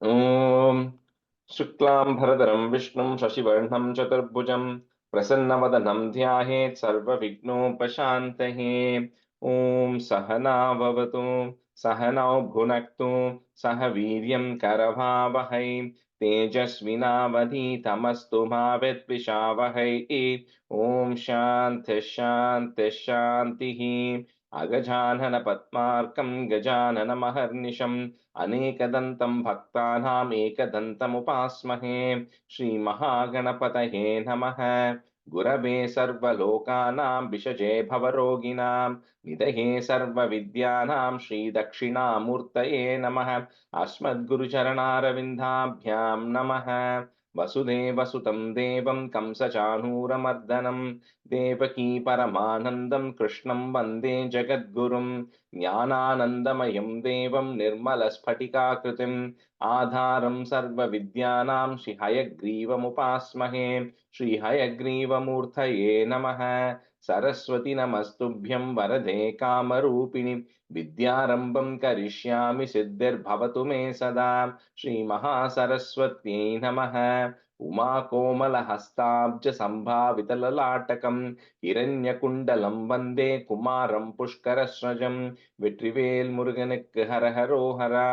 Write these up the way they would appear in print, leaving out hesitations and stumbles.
ॐ शुक्लाम्भरधरं विष्णुं शशिवर्णं चतुर्भुजं प्रसन्नवदनं ध्यायेत् सर्वविघ्नोपशान्तये। ॐ सहना भवतु सहनौ भुनक्तु सह वीर्यं करभावहै तेजस्विनावधीतमस्तु मा विद्विषावहै। ॐ शान्तिः शान्तिः शान्तिः। अगजानन पद्मार्कं गजाननमहर्निशम् अनेकदन्तं भक्तानाम् एकदन्तमुपास्महे। श्रीमहागणपतये नमः। गुरवे सर्वलोकानां विषजे भवरोगिणां निधये सर्वविद्यानां श्रीदक्षिणामूर्तये नमः। अस्मद्गुरुचरणारविन्दाभ्यां नमः। वसुदेवसुतं देवं कंसचाणूरमर्दनं देवकी परमानन्दं कृष्णं वन्दे जगद्गुरुम्। ज्ञानानन्दमयं देवं निर्मलस्फटिकाकृतिम् आधारं सर्वविद्यानां श्रीहयग्रीवमुपास्महे। श्रीहयग्रीवमूर्तये नमः। सरस्वती नमस्तुभ्यं वरदे कामरूपिणि विद्यारम्भं करिष्यामि सिद्धिर्भवतु मे सदा। श्रीमहासरस्वत्यै नमः। उमाकोमलहस्ताब्जसम्भावितललाटकं हिरण्यकुण्डलं वन्दे कुमारं पुष्करस्रजम्। வெற்றிவேல் முருகனுக்கு ஹரஹரோஹரா.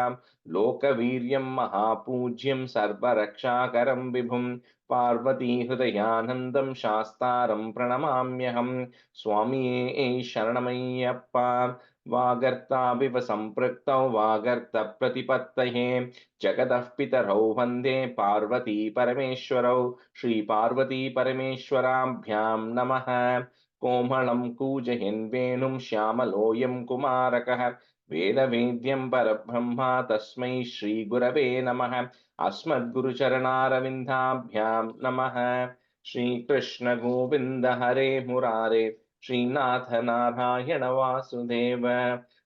லோகவீரியம் மகாபூஜ்யம் சர்வரக்ஷாகரம் விபும் பார்வதி ஹிருதயானந்தம் சாஸ்தாரம் பிரணமாம்யகம். சுவாமியே சரணமையப்பா. வாகர்த்தாபிவ சம்பிருக்தௌ வாகர்த்த பிரதிபத்தயே ஜகதः பிதரௌ வந்தே பார்வதி பரமேஸ்வரௌ. ஸ்ரீ பார்வதி பரமேஸ்வராभ्यां நமः. कोमलं कूजयन् वेणुं श्यामलोऽयं कुमारकः वेदवेद्यं परब्रह्मा तस्मै श्रीगुरवे नमः। अस्मद्गुरुचरणारविन्दाभ्यां नमः। श्रीकृष्ण गोविन्द हरे मुरारे श्रीनाथ नारायण वासुदेव।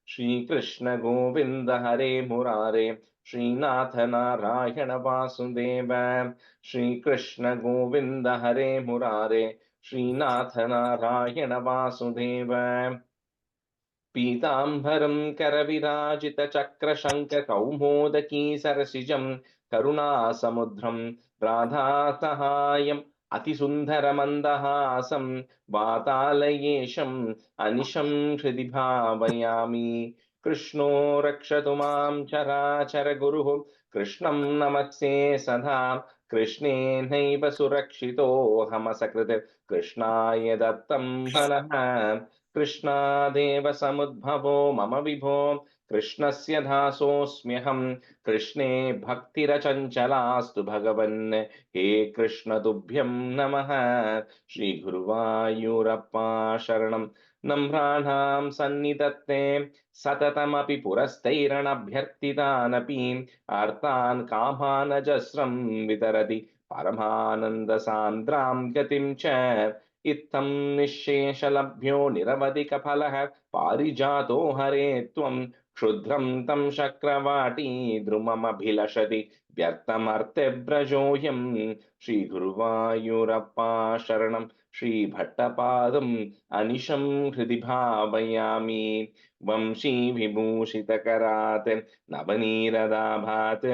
श्रीकृष्ण गोविन्द हरे मुरारे श्रीनाथ नारायण वासुदेव। श्रीकृष्ण गोविन्द हरे मुरारे श्रीनाथ नारायण वासुदेव। पीताम्बरं करविराजितचक्रशङ्खकौमोदकी सरसिजं करुणासमुद्रं राधासहायम् अतिसुन्दरमन्दहासं वातालयेशम् अनिशं हृदि भावयामि। कृष्णो रक्षतु मां चराचरगुरुः कृष्णं नमस्ये सदा। कृष्णेनैव सुरक्षितोऽहमसकृत् कृष्णाय दत्तं मनः। कृष्णादेव समुद्भवो मम विभो कृष्णस्य दासोऽस्म्यहम्। कृष्णे भक्तिरचञ्चलास्तु भगवन् हे कृष्ण तुभ्यं नमः। श्रीगुरुवायूरप्पा शरणं नम्राणां सन्निधत्ते सततमपि पुरस्तैरणभ्यर्थितानपि आर्तान् कामानजस्रं वितरति परमानन्दसान्द्रां गतिं च। इत्थं निःशेषलभ्यो निरवधिकफलः पारिजातो हरे त्वं क्षुद्रं तं शक्रवाटी द्रुममभिलषति व्यर्थमर्त्यव्रजोऽयं। श्रीगुरुवायूरप्पा शरणं श्रीभट्टपादम् अनिशं हृदि भावयामि। वंशी विभूषितकरात् नवनीरदाभात्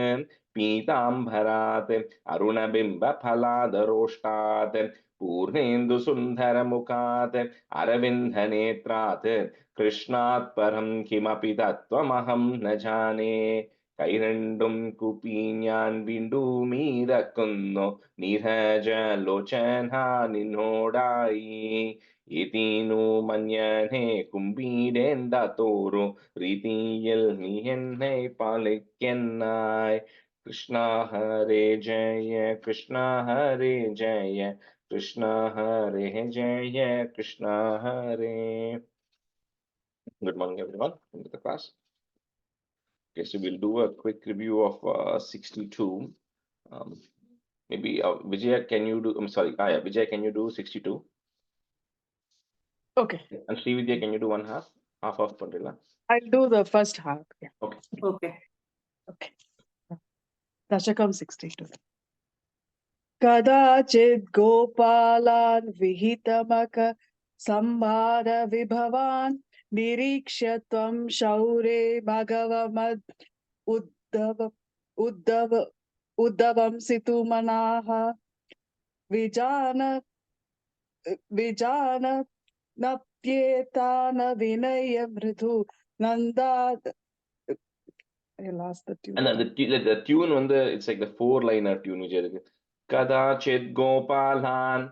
पीताम्बरात् अरुणबिम्बफलादरोष्टात् पूर्णेन्दुसुन्दरमुखात् अरविन्दनेत्रात् कृष्णात् परं किमपि तत्त्वमहं न जाने। കൈരണ്ടും കുപ്പി ഞാൻ വീണ്ടുമീരക്കുന്നു നിരജലോചന നിന്നോടായി. ഇതിനു മഞ്ഞനെ കുമ്പീടേണ്ട തോറു രീതിയിൽ നീ എന്നെ പാലിക്കെന്നായി. കൃഷ്ണ ഹരേ ജയ കൃഷ്ണ ഹരേ ജയ കൃഷ്ണ ഹരേ ജയ കൃഷ്ണ ഹരേ. Good morning, everyone. Into the class. Okay, so we'll do a quick review of 62. Maybe Vijaya, can you do? I'm sorry, yeah, Vijaya, can you do 62? Okay. And Srividya, can you do half of Pandila? I'll do the first half. Yeah. Okay. Okay. Okay. Dasakam 62. Kadachit gopalan vihitamaka sambhara vibhavan nirikshya tvam shaure bhagavamad uddhava Uddavam situ manaha vijana napyetana vinaya mridhu nanda. I lost the tune. And the tune on it's like the 4-liner tune which is Kadachit Gopalan.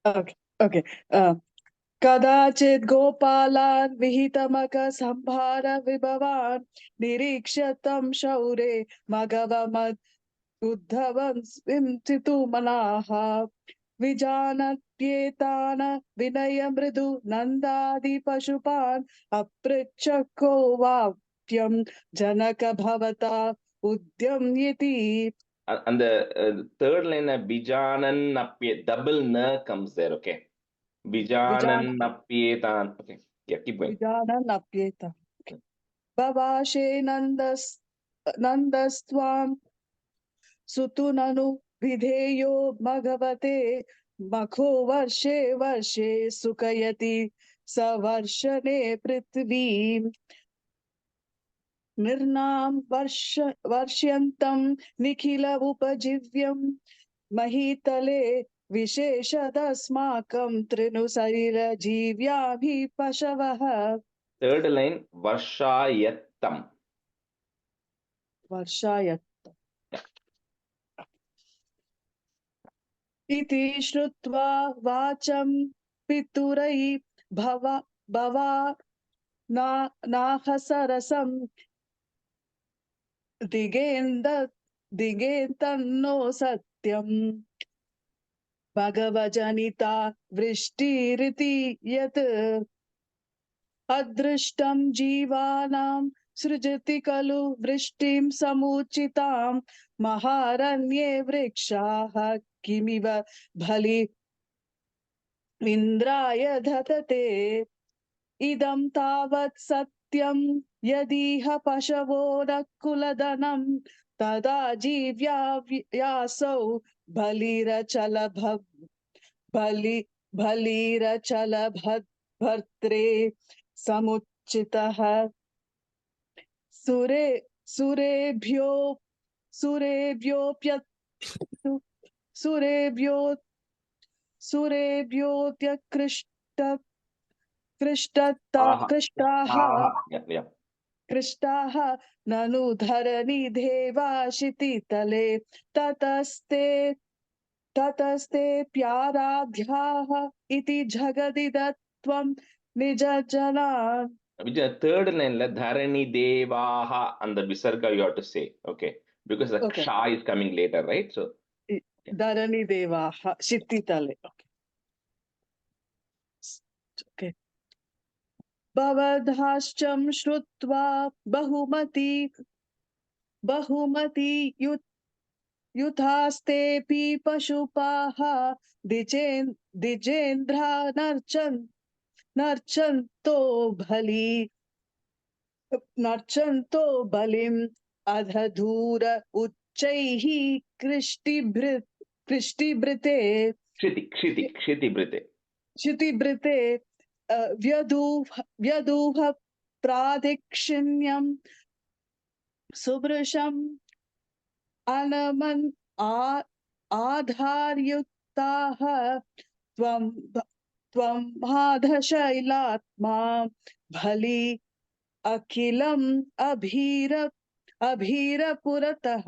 Okay. Kadachit gopalan vihitamaka sambhara vibhavan nirikshyatam shaure magavamad uddhavam svimtitu manaha vijanatyetana vinaya mridu nandadi pashupan aprachako vapyam janaka bhavata udyam yati. And the third line, Bijanan Napye, double na comes there, okay? Bijanan Napyetan. Okay, yeah, keep going. Vijananapyeta. Okay. Bhavashe nandastvam sutunanu vidheyo bhagavate makho varshe varshe sukayati savarshane prithvi nirnam varsyantam nikhila upajivyam mahitale visheshadasmakam trinusarira jivyabhi pashavah. Third line, Varshayattam. Varshayat. Iti shrutva vacham piturai bhava nahasarasam digentanno satyam bhagavajanita vrishtiriti yat adrishtam jivanam srijati kalu vrishtim samuchitam maharanye vrikshaha kimiva bhali indraya dhatate idam tavat satyam yadiha pashavo nakuladhanam tada jivya yasau bhalira chala bhartre samuchitah surebhyo surebhyopyat surebhyotyakrishtah Yeah. कृष्टाः ननु धरणी देवाशितितले ततस्ते प्याराध्याः इति जगदिदत्वं निजजनान्. Which is the third line, Dharani Devaha, and the Visarga you have to say, okay? Because the Ksha is coming later, right? So, धरणी देवाः शितितले. Okay. भवद्भाश्चं श्रुत्वा बहुमति युथास्तेऽपि पशुपाः द्विजेन्द्रा नर्चन्तो बलिम् अधधूर उच्चैः कृष्टिभृते क्षितिभृते व्यदूह प्रादिक्षिण्यं सुभृशम् अनमन् आधारयुक्ताः त्वं माधशैलात्मा भलि अखिलम् अभीरपुरतः.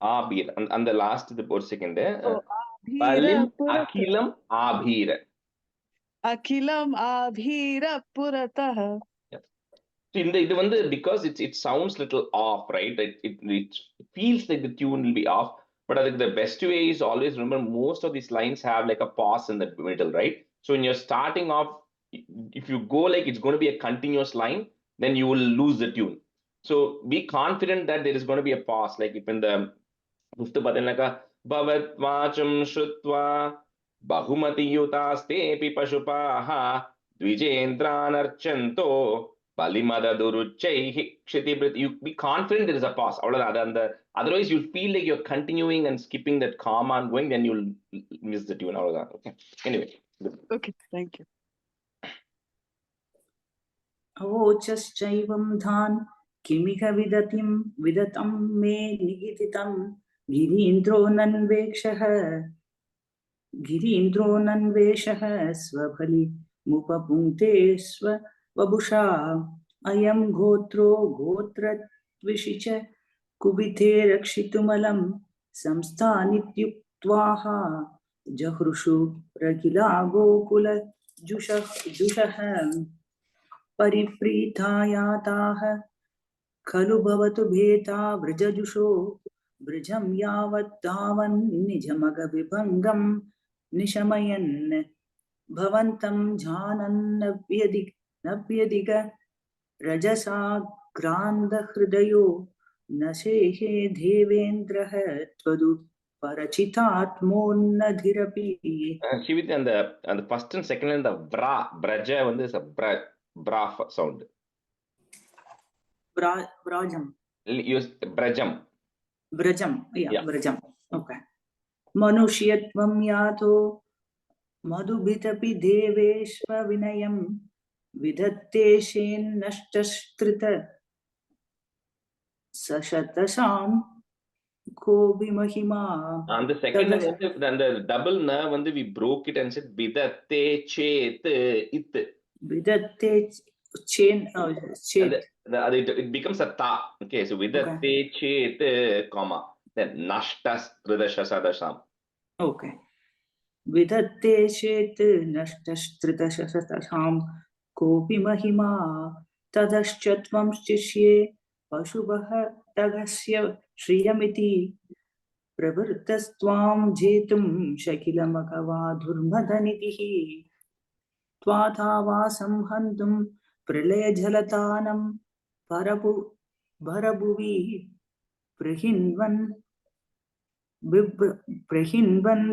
Abhir. And the last, the 4 second there. Balim Akhilam Abhira. Akhilam Abhirapuratah. Yeah. So in the because it sounds little off, right? It feels like the tune will be off. But I think the best way is always remember most of these lines have like a pause in the middle, right? So when you're starting off, if you go like it's going to be a continuous line, then you will lose the tune. So be confident that there is going to be a pause, like if in the fifth padan like Bhavat Vacham Shrutva Bahumati Yutastepi Pashupaha Dvijendranarchanto Palimada Duruchai Kshitibrit. You be confident there is a pause. Otherwise, you'll feel like you're continuing and skipping that comma and going, then you'll miss the tune. Okay. Anyway. Okay, thank you. Avochaschaivam dhan किमिह विदतं मे निगिदितं गिरीन्द्रो नन्वेषः स्वबलिमुपपुङ्क्ते स्ववपुषा अयं गोत्रो गोत्रद्विषि च कुबिते रक्षितुमलं संस्थानित्युक्त्वाः जहृषु रखिला गोकुलजुषः परिप्रीतायाताः खलु भवतु भेता व्रजजुषो व्रजं यावत् तावन् निजमगविभङ्गं निशमयन् भवन्तं जानन्नव्यधिक रजसाग्रान्धहृदयो न शेहे देवेन्द्रः त्वदु परचितात्मोन्नधिरपि. Shiviti, and the first and second and the braja is a bra sound. Brajam. Use brajam. Yeah. Brajam. Okay. Manushiyatvam yato madhubhitapi deveshva vinayam vidatteshen nashtastrita sashatasham kobi mahima. And the second and the double na when we broke it and said vidatte chet it. Vidatte chen it becomes a ta. Okay, so vidatte chet comma then nashtas tridashasam. Okay. Vidatte chet nashtastrita kopi mahima tadaschatvam shishye pashubah tagasya shriyamiti pravritastvam jetum shakilamakavadhurmadhanitihi त्वाथावासं हन्तुं प्रलयजलतानं भरभुवि प्रहिन्वन्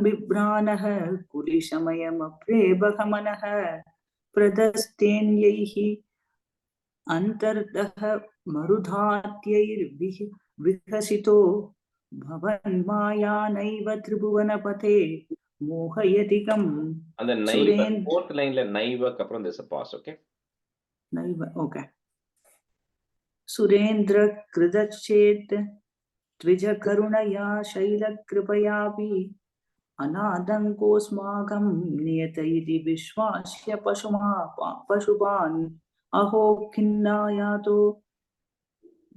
बिभ्राणः कुलिशमयमप्रेबहमनः प्रदस्तेन्यैः अन्तर्दः मरुधात्यैर्विहसितो भवन्मायानैव त्रिभुवनपते मोहयतिकम्. And the naiva, fourth line like naiva kapran there's a pause, okay? Naiva, okay. Surendra kridachet tvija karunaya shaila kripayapi anaadankosmakam niyataiti vishwasya pashupan aho kinnayato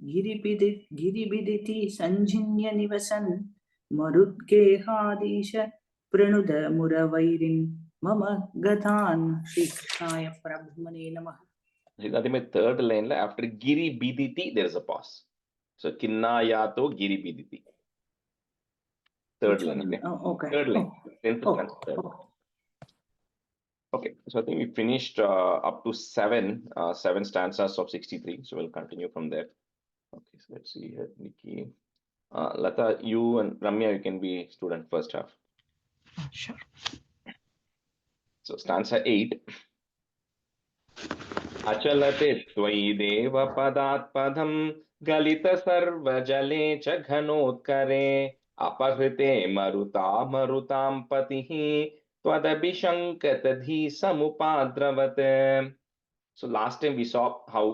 giribiditi sanjinya nivasan marudgehadisha pranuda muravairin mama gathan. Shri Krishnaya Parabhamane Namaha. That's my third line. After giri biditi, there is a pause. So kinnayato giri biditi. Third line. Okay. Okay. Third line. Okay. So I think we finished up to seven stanzas of 63. So we'll continue from there. Okay. So let's see here, Nikki. Lata, you and Ramya, you can be student first half. Sure. So stanza 8. Achalate tvai deva padat padam galita sarva jale cha ghanotkare apahrite marutam patihi twadabhishankatadhi samupadravate. So last time we saw how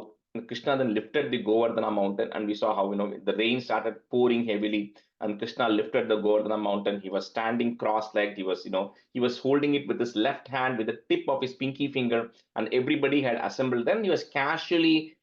Krishna then lifted the Govardhana mountain, and we saw how the rain started pouring heavily, and Krishna lifted the Govardhana mountain. He was standing cross-legged. He was he was holding it with his left hand with the tip of his pinky finger, and everybody had assembled. Then he was casually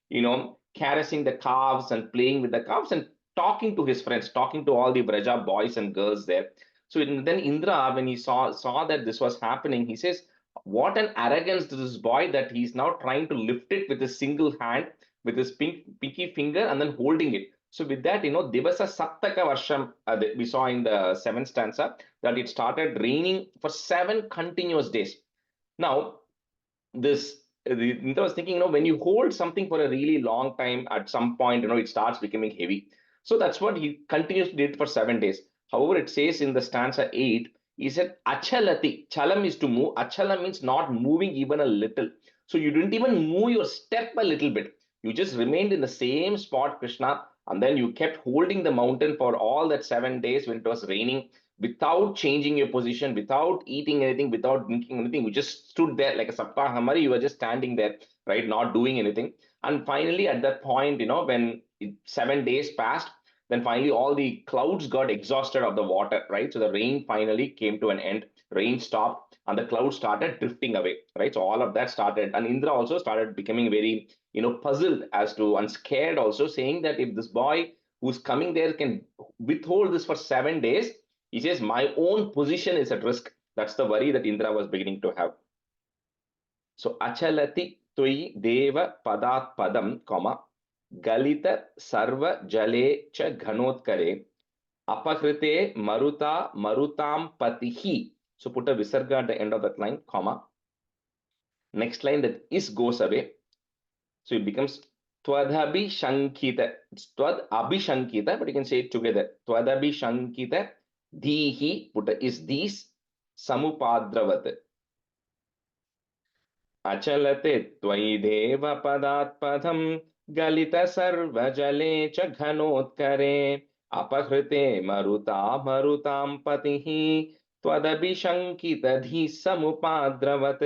caressing the calves and playing with the calves and talking to his friends, talking to all the Braja boys and girls there. So then Indra, when he saw that this was happening, he says, what an arrogance to this boy that he's now trying to lift it with his single hand, with his pinky finger, and then holding it. So with that, Divasa Sattaka Varsham, we saw in the 7th stanza that it started raining for 7 continuous days. Now, Indra was thinking, when you hold something for a really long time, at some point, it starts becoming heavy. So that's what he continuously did for 7 days. However, it says in the stanza 8, he said, achalati. Chalam is to move. Achala means not moving even a little. So you didn't even move your step a little bit. You just remained in the same spot, Krishna, and then you kept holding the mountain for all that 7 days when it was raining, without changing your position, without eating anything, without drinking anything. You just stood there like a saptahamari. You were just standing there, right, not doing anything. And finally, at that point, when 7 days passed. Then finally, all the clouds got exhausted of the water, right? So the rain finally came to an end. Rain stopped, and the clouds started drifting away, right? So all of that started, and Indra also started becoming very, puzzled as to and scared also, saying that if this boy who's coming there can withhold this for 7 days, he says my own position is at risk. That's the worry that Indra was beginning to have. So achalati tvai deva padat padam, comma, galita sarva jale cha ghanotkare apakrite maruta marutam patihi. So put a visarga at the end of that line, comma. Next line, that is goes away. So it becomes twadabhishankita. It's twadabhishankita, but you can say it together. Twadabhishankita dhihi, put a is these, samupadravat. Achalate tvai deva padat padam galita sarva jale cha ghanotkare apahrite maruta marutam patihi twadabhishankita dhi samupadravat.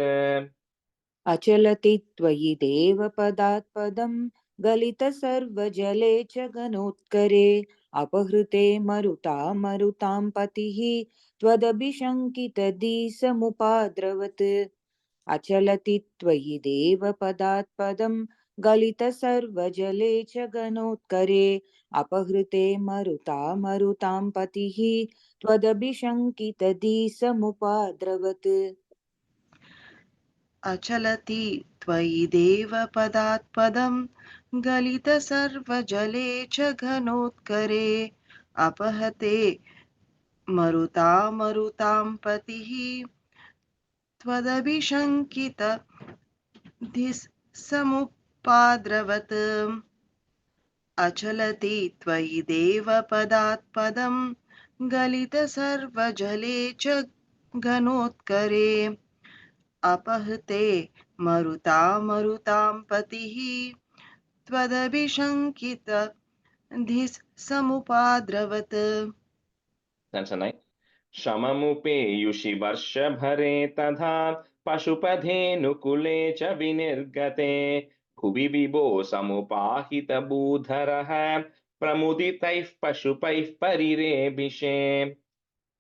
अचलति त्वयि देवपदात् पदं गलितसर्वजले च घनोत्करे अपहृते मरुता मरुतां पतिः त्वदभिशङ्कितदिसमुपाद्रवत् अचलति त्वयि देवपदात् पदं गलितसर्वजले च घनोत्करे अपहृते मरुता मरुतां पतिः त्वदभिशङ्कितदिसमुपाद्रवत् अचलति त्वयि देवपदात् पदं गलितसर्वजले च घनोत्करे अपहते मरुता मरुतां पतिः त्वदभिशङ्कितदिसमुपाद्रवत् अचलति त्वयि देवपदात् पदं गलितसर्वजले च घनोत्करे अपहते मरुता मरुतां पतिः त्वदभिशङ्कितदिसमुपाद्रवत्. That's a nice. शममुपेयुषि वर्षभरे तथा पशुपधेनुकुले च विनिर्गते भुवि विभो समुपाहितभूधरः प्रमुदितैः पशुपैः परिरेभिषे.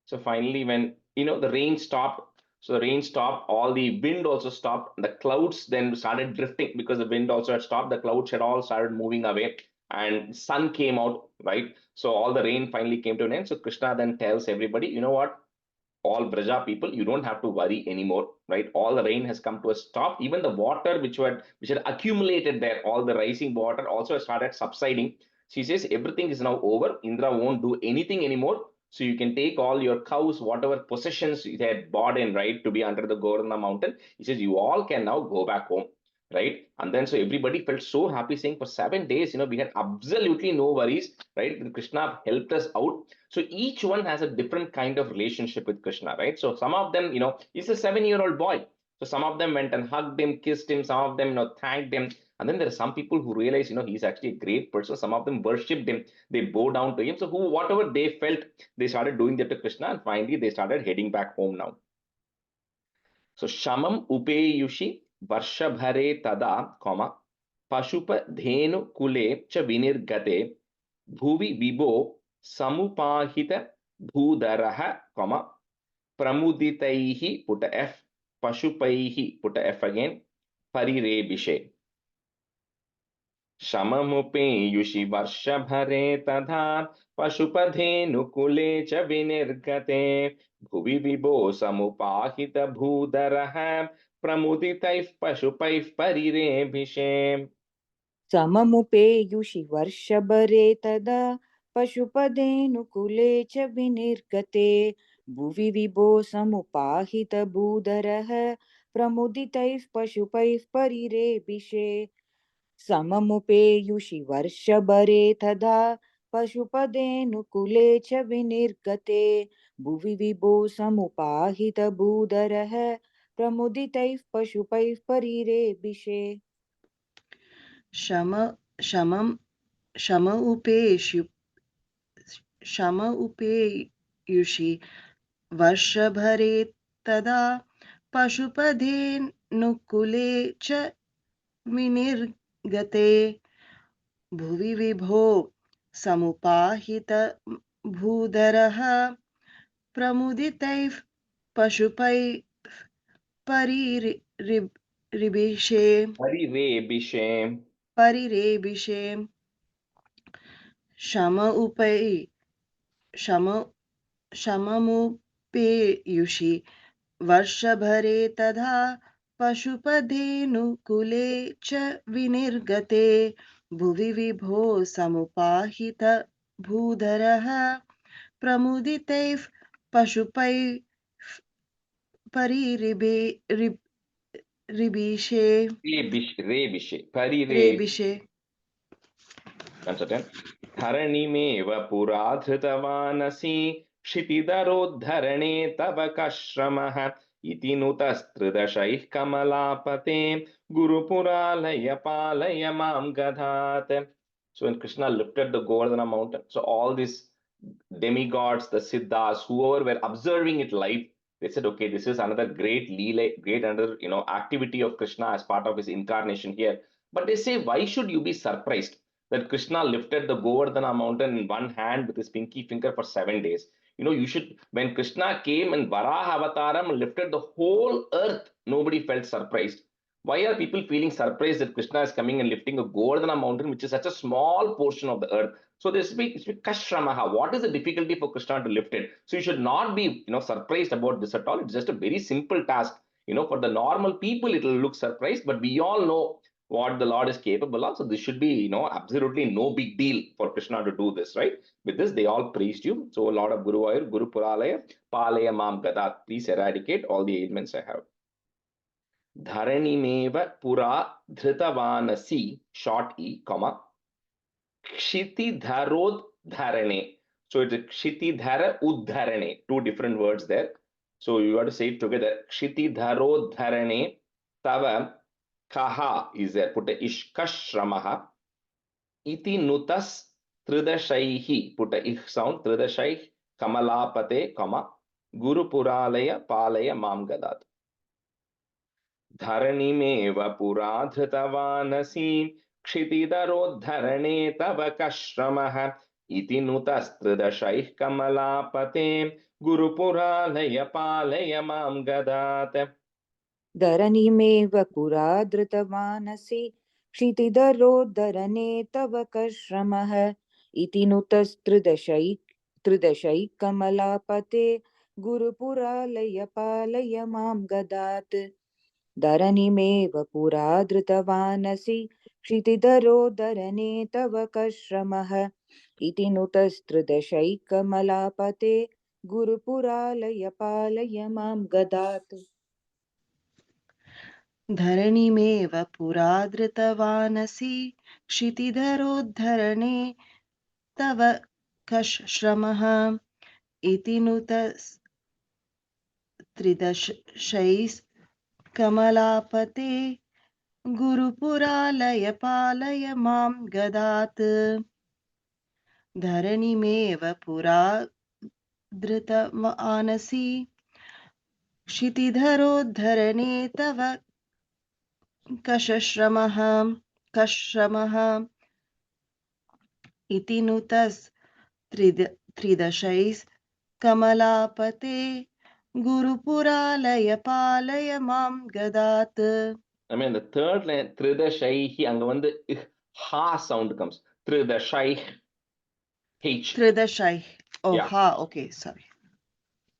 So finally, when the rain stopped, so the rain stopped, all the wind also stopped, the clouds then started drifting because the wind also had stopped, the clouds had all started moving away, and sun came out, right? So all the rain finally came to an end. So Krishna then tells everybody, you know what? All Braja people, you don't have to worry anymore, right? All the rain has come to a stop. Even the water which had accumulated there, all the rising water also started subsiding. She says everything is now over. Indra won't do anything anymore. So you can take all your cows, whatever possessions you had bought in, right, to be under the Govardhana mountain. He says you all can now go back home, right? And then so everybody felt so happy, saying for 7 days, we had absolutely no worries, right? Krishna helped us out. So each one has a different kind of relationship with Krishna, right? So some of them, he's a 7-year-old boy. So some of them went and hugged him, kissed him. Some of them, thanked him. And then there are some people who realize, he's actually a great person. Some of them worshipped him. They bow down to him. So whatever they felt, they started doing that to Krishna. And finally, they started heading back home now. So Shamam Upeyushi Varshabhare Tada, comma, Pashupa Dhenu Kule cha Vinirgate Bhuvi Vibo Samupahita Bhudaraha, comma, Pramuditaihi, put a F, Pashupaihi, put a F again, Parirebishe. Shamamupeयुषि वर्षभरे तथा पशुपधेनुकुले च विनिर्गते भुवि विभो समुपाहितभूधरः प्रमुदितैः पशुपैः परिरेभिषे. सममुपेयुषि वर्षभरे तदा पशुपदेनुकुले च विनिर्गते भुवि विभो समुपाहितभूधरः प्रमुदितैः पशुपैः परिरेभिषे. सममुपेयुषि वर्षभरे तदा पशुपदेनुकुले च विनिर्गते भुवि विभो समुपाहितभूधरः प्रमुदितैः पशुपैः परिरेभिषे. शम उपेयुषि वर्षभरे तदा पशुपधेनुकुले च विनिर्गते भुवि विभो समुपाहित भूधरः प्रमुदितैः पशुपैः परिरिबिषे परिरेबिषे शममुपेयुषि वर्षभरे तथा पशुपधेनुकुले च विनिर्गते भुवि विभो समुपाहित भूधरः प्रमुदितैः पशुपैः परिरिबिषे रेबिषे Consultant. धरणिमेव पुरा धृतवानसि क्षितिधरोद्धरणे तव कश्रमः इति नुतस्त्रिदशैः कमलापते गुरुपुरालय पालय मां गधात्. So when Krishna lifted the Govardhana mountain, so all these demigods, the Siddhas, whoever were observing it live, they said, okay, this is another great leela, great another activity of Krishna as part of his incarnation here. But they say, why should you be surprised that Krishna lifted the Govardhana mountain in one hand with his pinky finger for 7 days? You should, when Krishna came and Varaha Avataram lifted the whole earth, nobody felt surprised. Why are people feeling surprised that Krishna is coming and lifting a Govardhana mountain, which is such a small portion of the earth? So this week, Kashramaha. What is the difficulty for Krishna to lift it? So you should not be, surprised about this at all. It's just a very simple task. For the normal people, it will look surprised, but we all know what the Lord is capable of. So this should be, absolutely no big deal for Krishna to do this, right? With this, they all praised you. So Lord of Guru Guru Puralaya, Palaya Mam Gadat, please eradicate all the ailments I have. Dharanimeva Pura Dhritavanasi, short e, comma, Kshitidharod Dharane. So it's a Kshitidhara Uddharane, two different words there. So you have to say it together. Kshitidharod Dharane Tava Kaha is there. Put a Ishkashramaha. Iti Nutas Tridashaihi. Put a Ich sound. Tridashaih Kamalapate, comma, Guru Puralaya Palaya Mam Gadat. धरणिमेव पुरा धृतवानसि क्षितिधरोद्धरणे तव कश्रमः इति नुतस्त्रिदशैः कमलापते गुरुपुरालय पालय मां गदात्. धरणिमेव पुरा धृतवानसि क्षितिधरोद्धरणे तव कश्रमः इति नुतस्त्रिदशैः कमलापते गुरुपुरालय पालय मां गदात्. धरणिमेव पुरा धृतवानसि क्षितिधरोद्धरणे तव कश्रमः इति नुतस्त्रिदशैः कमलापते गुरुपुरालय पालय मां गदात्. धरणिमेव पुरा धृतवानसि क्षितिधरोद्धरणे तव कश्रमः इति नुतस्त्रिदशैः कमलापते गुरुपुरालय पालय मां गदात्. धरणिमेव पुरा धृतवानसि क्षितिधरोद्धरणे तव कश्रमः इति नुतस्त्रिदशैः कमलापते गुरुपुरालय पालय मां गदात्. I mean, the third line, Tridashaihi, anga vandu ha sound comes. Tridashaih, H. Tridashai. Oh, Yeah. ha, okay, sorry.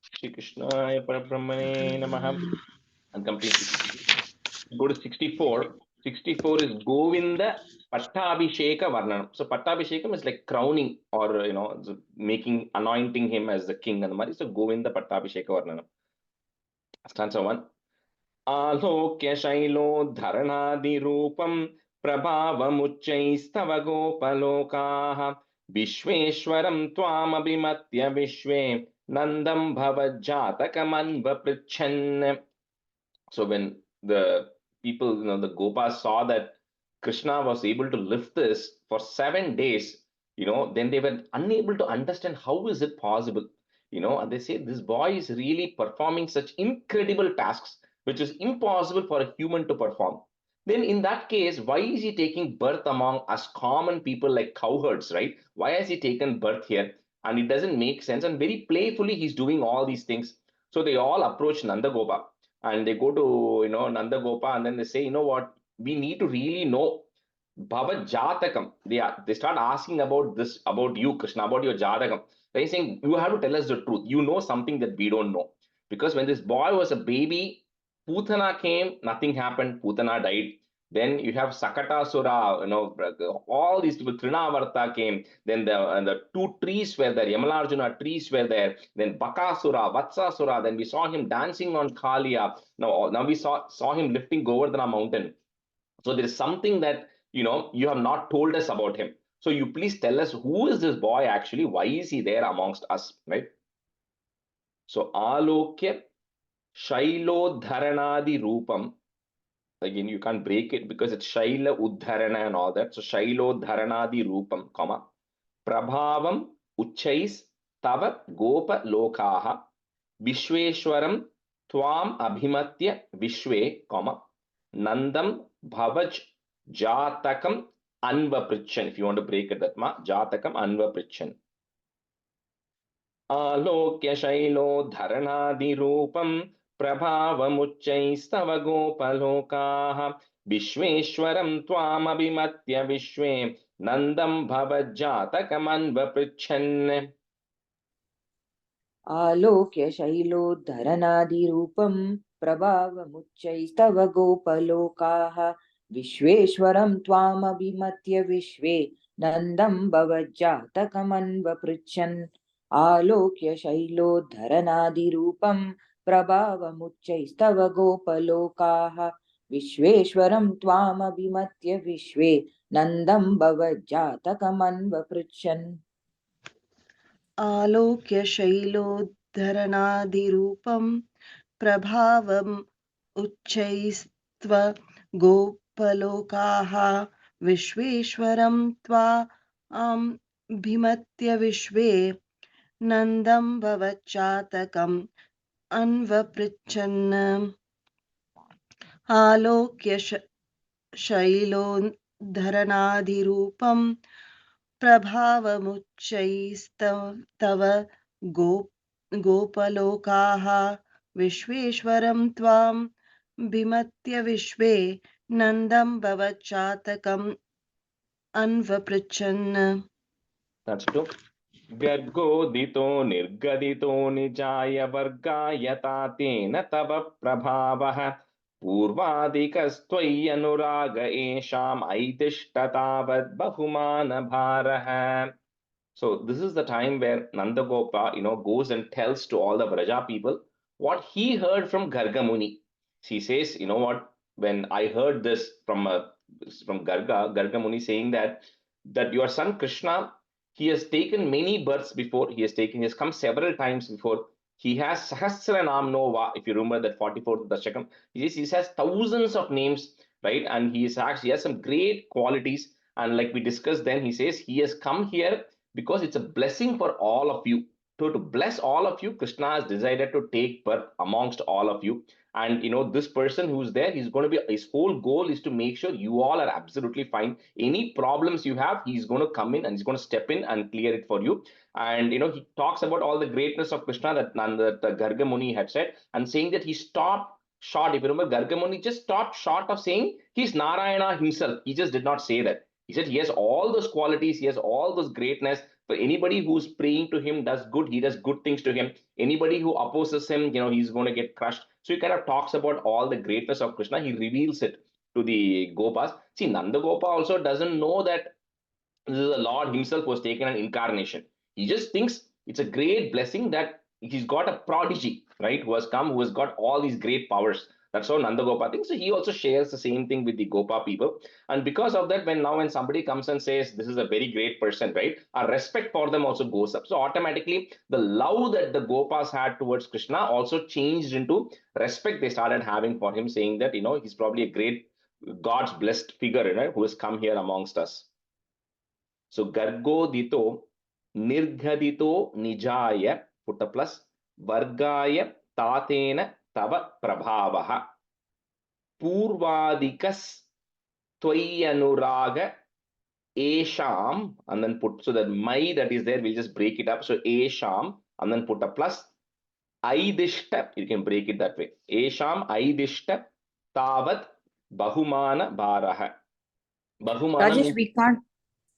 Shri Krishnaya Parabrahmane Namaha. And complete. Go to 64. 64 is Govinda Pattabhisheka Varnanam. So Pattabhishekam is like crowning or, anointing him as the king. And so Govinda Pattabhisheka Varnanam. Stanza 1. आलोक्य शैलोद्धरणादिरूपं प्रभावमुच्चैस्तव गोपलोकाः विश्वेश्वरं त्वामभिमत्य विश्वे नन्दं भवज्जातकमन्वपृच्छन्. So when the people, the Gopas saw that Krishna was able to lift this for 7 days, then they were unable to understand how is it possible. And they say this boy is really performing such incredible tasks which is impossible for a human to perform. then in that case, why is he taking birth among us common people like cowherds, right? Why has he taken birth here? And it doesn't make sense. And very playfully, he's doing all these things. So they all approach Nandagopa and they go to, Nandagopa, and then they say, you know what? We need to really know Bhava Jatakam. They start asking about this, about you, Krishna, about your Jatakam. They're saying, you have to tell us the truth. You know something that we don't know. Because when this boy was a baby, Putana came, nothing happened, Putana died. Then you have Sakatasura, all these people, Trinavarta came. Then the two trees were there, Yamalarjuna trees were there. Then Bakasura, Vatsasura. Then we saw him dancing on Kalia. Now we saw him lifting Govardhana mountain. So there is something that you have not told us about him. So you please tell us, who is this boy actually? Why is he there amongst us, right? So Alokya Shailodharanadi Rupam. Again, you can't break it because it's Shaila Uddharana and all that. So Shailodharanadi Rupam, comma. Prabhavam Uchais Tava Gopa Lokaha Vishweshwaram Tvam Abhimatya Vishwe, comma. Nandam Bhavaj Jatakam Anvaprichan. If you want to break it, that ma Jatakam Anvaprichan. Alokya Shailo Dharanadi Rupam Prabhavamuchaistav Gopalokaha Vishweshwaram Tvam Abhimatya Vishwe Nandam Bhavaj Jatakam Anvaprichan. आलोक्य शैलोद्धरनादिरूपं प्रभावमुच्चैस्तव गोपलोकाः विश्वेश्वरं त्वामभिमत्य विश्वे नन्दं भवज्जातकमन्वपृच्छन् आलोक्य शैलोद्धरनादिरूपं प्रभावमुच्चैस्तव गोपलोकाः विश्वेश्वरं त्वामभिमत्य विश्वे नन्दं भवज्जातकमन्वपृच्छन् आलोक्य शैलोद्धरणादिरूपं प्रभावम् उच्चैस्त्व गोपलोकाः विश्वेश्वरं त्वामभिमत्य विश्वे नन्दं भवज्जातकम् अन्वपृच्छन् आलोक्य शैलोद्धरणादिरूपं प्रभावमुच्चैस्तव गोपलोकाः विश्वेश्वरं त्वां भिमत्य विश्वे नन्दं भवज्जातकम् अन्वपृच्छन्. That's true. Gargodito nirgadito nijaya vargayata tena tava prabhavaha purvadikastvai anuraga esham aitishtatavad bahumana bharaha. So this is the time where Nandagopa, goes and tells to all the Vraja people what he heard from Gargamuni. He says, you know what? When I heard this from Gargamuni saying that your son Krishna, he has taken many births before. He has come several times before. He has Sahasranam Nova, if you remember that 44th Dashakam. He has thousands of names, right? And he has some great qualities. And like we discussed then, he says he has come here because it's a blessing for all of you. To bless all of you, Krishna has decided to take birth amongst all of you. And this person who's there, his whole goal is to make sure you all are absolutely fine. Any problems you have, he's going to come in and he's going to step in and clear it for you. And he talks about all the greatness of Krishna that Gargamuni had said, and saying that he stopped short. If you remember, Gargamuni just stopped short of saying he's Narayana himself. He just did not say that. He said he has all those qualities, he has all those greatness. For anybody who's praying to him does good, he does good things to him. Anybody who opposes him, he's going to get crushed. So he kind of talks about all the greatness of Krishna. He reveals it to the Gopas. See, Nandagopa also doesn't know that this is the Lord himself who has taken an incarnation. He just thinks it's a great blessing that he's got a prodigy, right, who has come, who has got all these great powers. That's how Nandagopa thinks. So he also shares the same thing with the Gopa people. And because of that, when somebody comes and says, this is a very great person, right, our respect for them also goes up. So automatically, the love that the Gopas had towards Krishna also changed into respect they started having for him, saying that, he's probably a great God's blessed figure, who has come here amongst us. So Gargodito Nirgadito Nijaya, put a plus, Vargaya Tatena Tava Prabhavaha Purvadikas Tvayanuraga Esham, and then put, so that my that is there, we'll just break it up. So Esham, and then put a plus. Aidishta, you can break it that way. Esham Aidishta Tavat Bahumana Baraha. Bahumana Rajesh, means, we can't.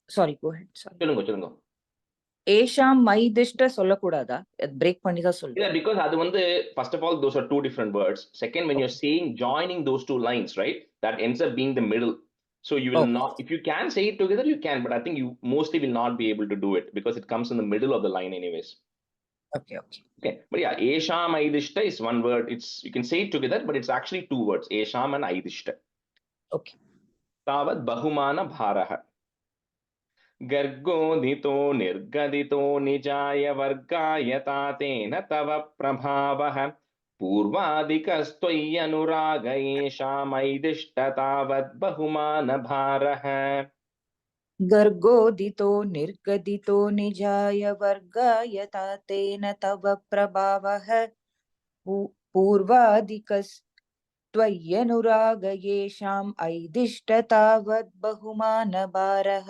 Sorry, go ahead. Sorry. சொல்லுங்க. ஏஷாம் மைதிஷ்ட சொல்லக்கூடாதா? Break பண்ணி தான் Yeah, சொல்றேன். because அது வந்து, first of all, those are two different words. Second, when you're saying joining those two lines, right, that ends up being the middle. So you will Okay. not, if you can say it together, you can, but I think you mostly will not be able to do it because it comes in the middle of the line anyways. Okay. Okay, but yeah, Esham Aidishta is one word. It's, you can say it together, but it's actually two words, Esham and Aidishta. Okay. Tavat Bahumana Bharaha. Gargodito Nirgadito Nijaya Vargaya Tatena Tava Prabhavaha Purvadikastvayyanuraga Esham Aidishta Tavat Bahumana Bharaha. गर्गोदितो निर्गदितो निजाय वर्गाय तातेन तव प्रभावः पूर्वादिकस्त्वय्यनुराग येषाम् ऐदिष्ट तावद् बहुमानभारः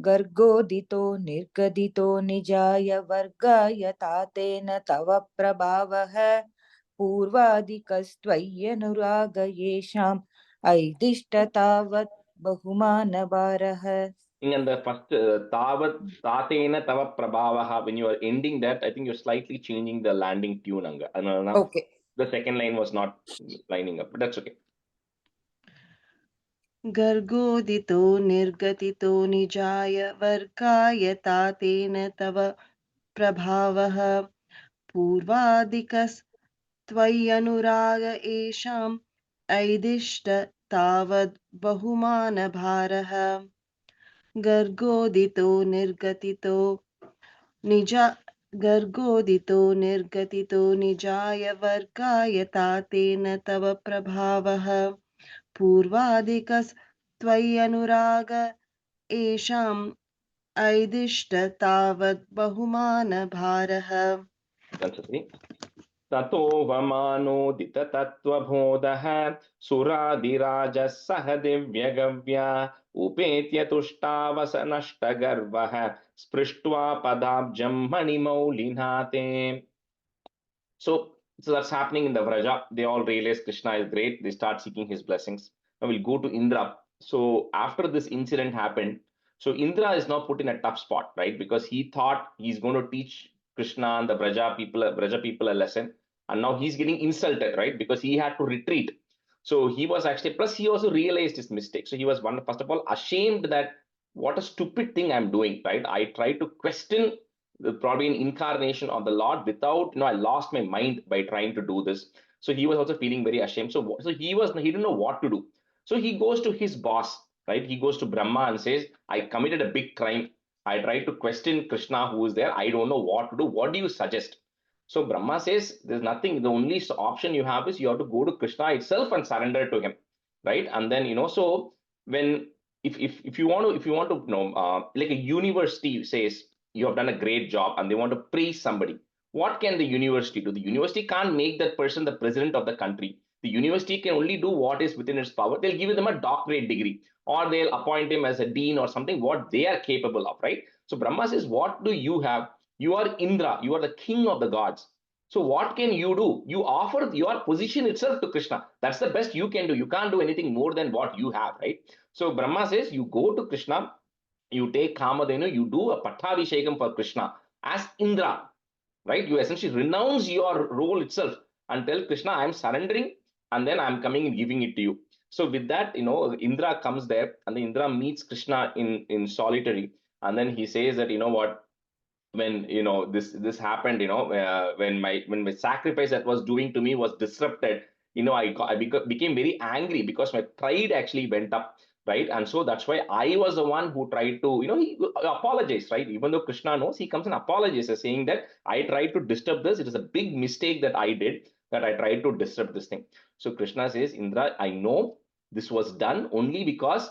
गर्गोदितो निर्गदितो निजाय वर्गाय तातेन तव प्रभावः पूर्वादिकस्त्वय्यनुराग येषाम् ऐदिष्ट तावद् बहुमानभारः. In the first Tavat Tatena Tava Prabhavaha, when you are ending that, I think you're slightly changing the landing tune. Anga. Okay. The second line was not lining up, but that's okay. गर्गोदितो निर्गतितो निजाय वर्गाय तातेन तव प्रभावः पूर्वादिकस्त्वय्यनुराग एषाम् ऐदिष्ट तावद् बहुमानभारः गर्गोदितो निर्गतितो निजाय वर्गाय तातेन तव प्रभावः पूर्वादिकस्त्वय्यनुराग एषाम् ऐदिष्ट तावद् बहुमानभारः. ततो वमानोदित तत्त्वबोधः सुरादिराजः सह दिव्यगव्या उपेत्य तुष्टावसनष्टगर्वः स्पृष्ट्वा पदाब्जं मणिमौलिना ते. So that's happening in the Vraja. They all realize Krishna is great. They start seeking his blessings. Now we'll go to Indra. So after this incident happened, so Indra is now put in a tough spot, right? Because he thought he's going to teach Krishna and the Vraja people a lesson. And now he's getting insulted, right? Because he had to retreat. So he was actually, plus he also realized his mistake. So he was, first of all, ashamed that what a stupid thing I'm doing, right? I tried to question probably an incarnation of the Lord without, I lost my mind by trying to do this. So he was also feeling very ashamed. So he didn't know what to do. So he goes to his boss, right? He goes to Brahma and says, I committed a big crime. I tried to question Krishna who is there. I don't know what to do. What do you suggest? So Brahma says, there's nothing. The only option you have is you have to go to Krishna itself and surrender to him, right? And then, so when, if you want to, like a university says, you have done a great job and they want to praise somebody, what can the university do? The university can't make that person the president of the country. The university can only do what is within its power. They'll give them a doctorate degree or they'll appoint him as a dean or something, what they are capable of, right? So Brahma says, what do you have? You are Indra, you are the king of the gods. So what can you do? You offer your position itself to Krishna. That's the best you can do. You can't do anything more than what you have, right? So Brahma says, you go to Krishna, you take Kamadhenu, you do a Pattabhishekam for Krishna as Indra, right? You essentially renounce your role itself and tell Krishna, I'm surrendering and then I'm coming and giving it to you. So with that, Indra comes there and then Indra meets Krishna in solitary. And then he says that, what, when, this happened, when my sacrifice that was doing to me was disrupted, I became very angry because my pride actually went up, right? And so that's why I was the one who tried to, he apologized, right? Even though Krishna knows, he comes and apologizes, saying that I tried to disturb this. It is a big mistake that I did, that I tried to disturb this thing. So Krishna says, Indra, I know this was done only because,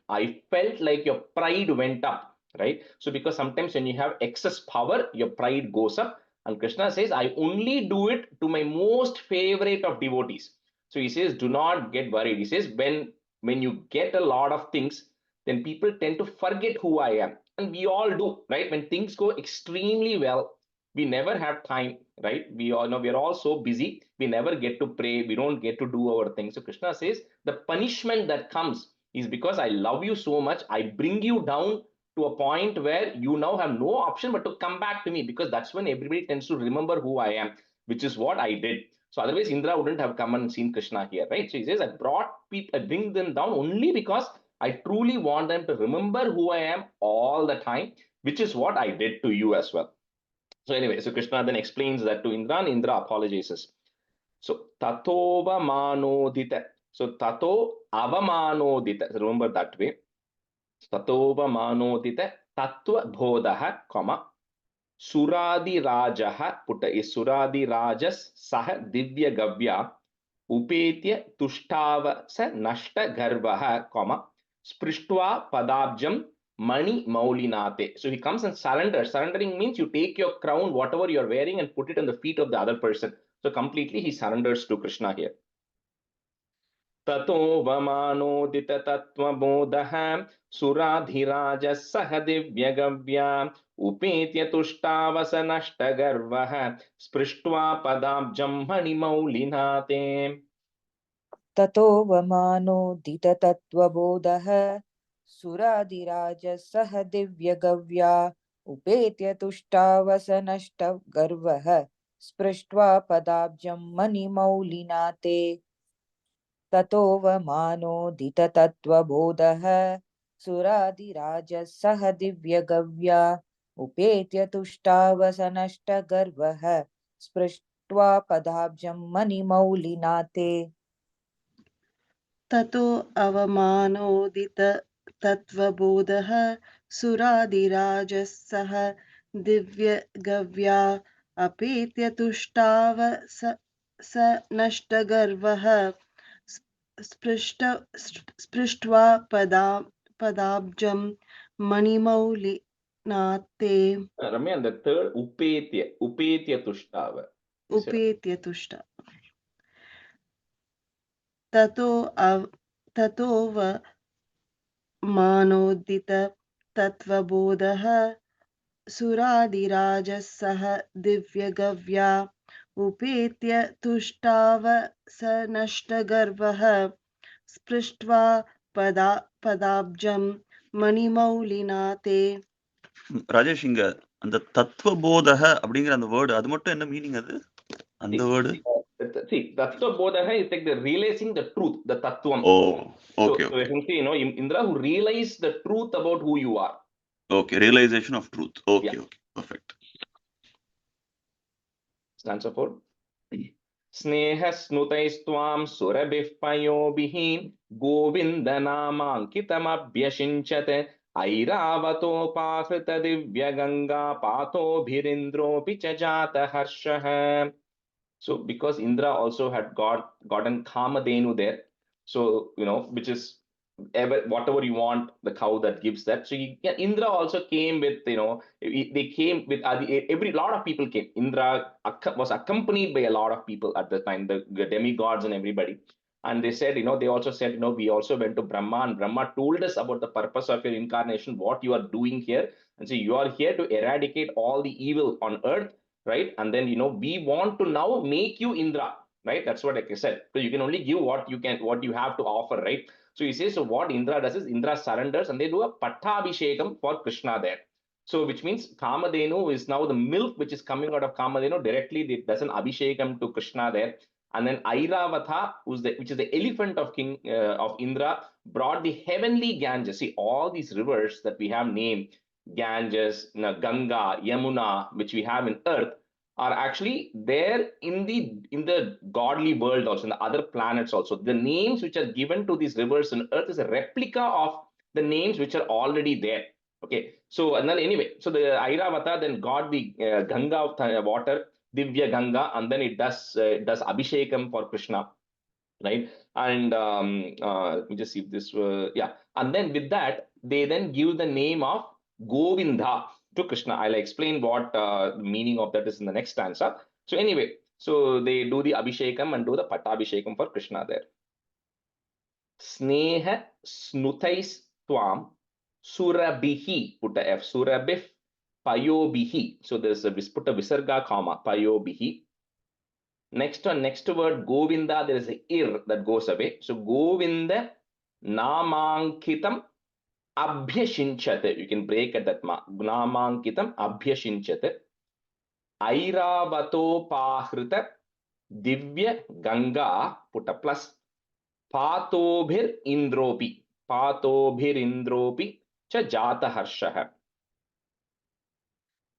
I felt like your pride went up, right? So because sometimes when you have excess power, your pride goes up. And Krishna says, I only do it to my most favorite of devotees. So he says, do not get worried. He says, when when you get a lot of things, then people tend to forget who I am. And we all do, right? When things go extremely well, we never have time, right? We all know we are all so busy, we never get to pray, we don't get to do our things. So Krishna says the punishment that comes is because I love you so much, I bring you down to a point where you now have no option but to come back to me, because that's when everybody tends to remember who I am, which is what I did. So otherwise Indra wouldn't have come and seen Krishna here, right? So he says, I brought people, I bring them down only because I truly want them to remember who I am all the time, which is what I did to you as well. So anyway, so Krishna then explains that to Indra, and Indra apologizes. So tato avamanodita. So tato avamanodita. So remember that way. Tato avamanodita tattva bodha, comma. Suradi rajaha, put is Suradi rajas saha divya gavya upetya tushtava sa nashta garvaha, comma. Sprishtva padabjam mani maulinate. So he comes and surrenders. Surrendering means you take your crown, whatever you're wearing, and put it on the feet of the other person. So completely he surrenders to Krishna here. ततो वमानोदित तत्त्वबोधः सुराधिराजः सह दिव्यगव्या उपेत्य तुष्टावसनष्टगर्वः स्पृष्ट्वा पदाब्जं मणिमौलिना ते. ततो वमानोदिततत्त्वबोधः सुरादिराजः सह दिव्यगव्या उपेत्य तुष्टावसनष्टगर्वः स्पृष्ट्वा पदाब्जं मणिमौलिना ते. ततो वमानोदिततत्त्वबोधः सुरादिराजः सह दिव्यगव्या उपेत्य तुष्टावसनष्टगर्वः स्पृष्ट्वा पदाब्जं मणिमौलिना ते. ततो अवमानोदित तत्त्वबोधः सुरादिराजः सह दिव्यगव्या अपेत्य तुष्टाव स नष्टगर्वः स्पृष्ट्वा पदाब्जं मणिमौलिनाते. Ramya, and the third upetya tushtava. उपेत्य तुष्ट. ततो मानोदित तत्त्वबोधः सुरादिराजः सह दिव्यगव्या उपेत्य तुष्टाव स नष्टगर्वः स्पृष्ट्वा पदाब्जं मणिमौलिना ते. ராஜேஷ், இங்க அந்த தத்துவபோதக அப்படிங்கிற அந்த வேர்டு, அது மட்டும் என்ன மீனிங்? அது அந்த word See, tattva bodha is like the realizing the truth, the tattvam. Oh, okay, so okay. essentially, Indra who realized the truth about who you are. Okay, realization of truth. Okay, Yeah. okay, perfect. Stanza 4. Sneha snutaistvam surabhih payobhih govindanamankitam abhyashinchate airavato divya ganga pato bhirindropi chajata harshah. So because Indra also had gotten Kamadhenu there, so which is whatever you want, the cow that gives that. So Indra also came with, they came with every lot of people came. Indra was accompanied by a lot of people at the time, the demigods and everybody. And they said, they also said, we also went to Brahma, and Brahma told us about the purpose of your incarnation, what you are doing here. And so you are here to eradicate all the evil on earth, right? And then we want to now make you Indra, right? That's what, like I said, so you can only give what you have to offer, right? So he says, so what Indra does is Indra surrenders, and they do a pattabhishekam for Krishna there. So which means Kamadhenu is now the milk which is coming out of Kamadhenu directly, it does an abhishekam to Krishna there. And then Airavatha, which is the elephant of King of Indra, brought the heavenly Ganges. See, all these rivers that we have named, Ganges, Ganga, Yamuna, which we have in earth, are actually there in the godly world also, in the other planets also. The names which are given to these rivers on earth is a replica of the names which are already there. Okay, so and then anyway, so the Airavata then got the Ganga water, Divya Ganga, and then it does Abhishekam for Krishna, right? And let me just see if this yeah, and then with that they then give the name of Govinda to Krishna. I'll explain what the meaning of that is in the next stanza. So anyway, so they do the Abhishekam and do the Pattabhishekam for Krishna there. Sneha snutais tvam surabihi, put a F, surabif payobihi. So there's a, put a visarga comma, payobihi. Next one, next word, Govinda, there is a ir that goes away. So Govinda namankitam abhyashinchat. You can break at that ma. Namankitam abhyashinchat. Airavato divya ganga, put a plus, patobhir indropi cha jata harshah.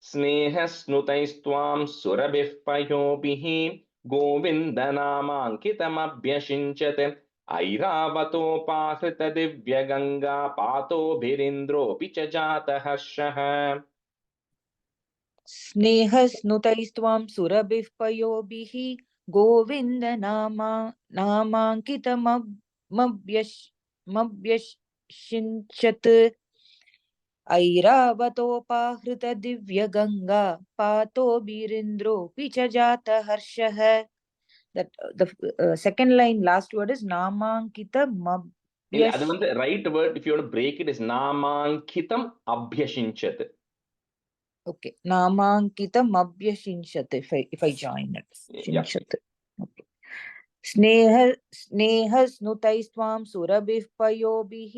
स्नेहस्नुतैस्त्वां सुरभिः पयोभिः गोविन्दनामाङ्कितमभ्यषिञ्चत् ऐरावतोपाहृतदिव्यगङ्गा पातोभिरिन्द्रोऽपि च जातहर्षः. स्नेहस्नुतैस्त्वां सुरभिः पयोभिः गोविन्द नामाङ्कितमभ्यषिञ्चत् ऐरावतोपाहृतदिव्यगङ्गा पातोभिरिन्द्रोऽपि च जातहर्षः. That the second line, last word is அது வந்து right word. If you want to break it, is namankitam abhyashinchat. Okay, namankitam abhyashinchat. If I join it, shinchat. Okay. स्नेहस्नुतैस्त्वां सुरभिः पयोभिः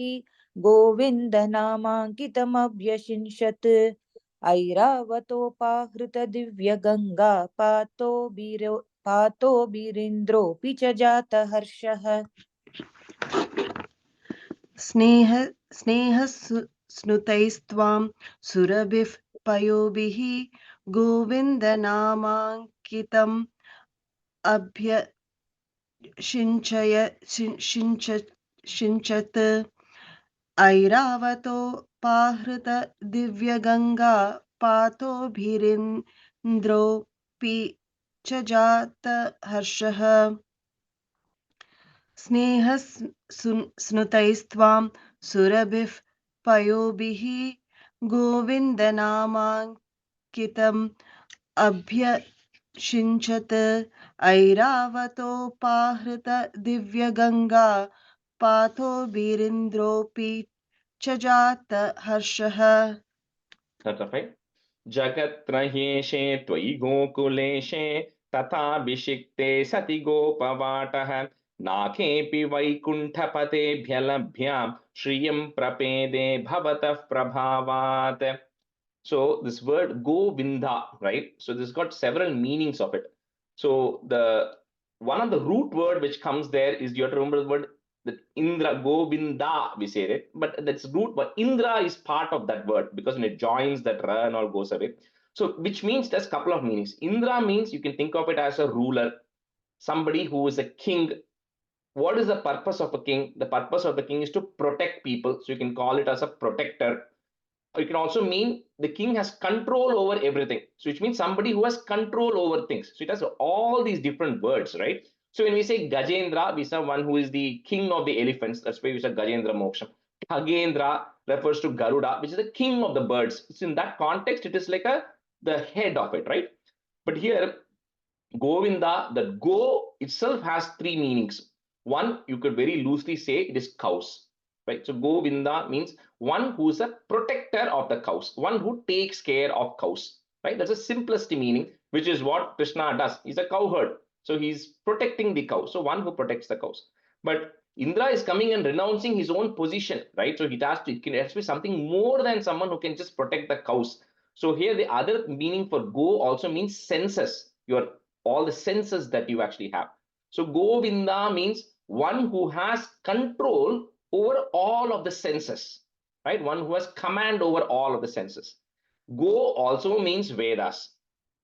गोविन्द नामाङ्कितम् अभ्यषिञ्चत् ऐरावतोपाहृतदिव्यगङ्गा पातोभिरिन्द्रोऽपि च जातहर्षः. स्नेहस्नुतैस्त्वां सुरभिः पयोभिः गोविन्दनामाङ्कितम् अभ्यषिञ्चत् ऐरावतोपाहृतदिव्यगङ्गा पातोभिरिन्द्रोऽपि च जातहर्षः. स्नेहस्नुतैस्त्वां सुरभिः पयोभिः गोविन्दनामाङ्कितम् अभ्यषिञ्चत् ऐरावतोपाहृतदिव्यगङ्गा पातोभिरिन्द्रोऽपि च जातहर्षः. जगत्रयेशे त्वयि गोकुलेशे तथाभिषिक्ते सति गोपवाटः नाकेऽपि वैकुण्ठपतेभ्यलभ्यां श्रियं प्रपेदे भवतः प्रभावात्. So this word Govinda, right? So this got several meanings of it. So the one of the root word which comes there is, you have to remember the word that Indra, Govinda, we say it, but that's root, but Indra is part of that word because when it joins, that ra and all goes away. So which means there's a couple of meanings. Indra means you can think of it as a ruler, somebody who is a king. What is the purpose of a king? The purpose of the king is to protect people. So you can call it as a protector. It can also mean the king has control over everything. So which means somebody who has control over things. So it has all these different words, right? So when we say Gajendra, we say one who is the king of the elephants. That's why we say Gajendra Moksham. Khagendra refers to Garuda, which is the king of the birds. So in that context, it is like the head of it, right? But here, Govinda, the go itself has three meanings. One, you could very loosely say it is cows, right? So Govinda means one who is a protector of the cows, one who takes care of cows, right? That's the simplest meaning, which is what Krishna does. He's a cowherd, so he's protecting the cows. So one who protects the cows. But Indra is coming and renouncing his own position, right? So it has to be something more than someone who can just protect the cows. So here the other meaning for go also means senses, your all the senses that you actually have. So Govinda means one who has control over all of the senses, right? One who has command over all of the senses. Go also means Vedas.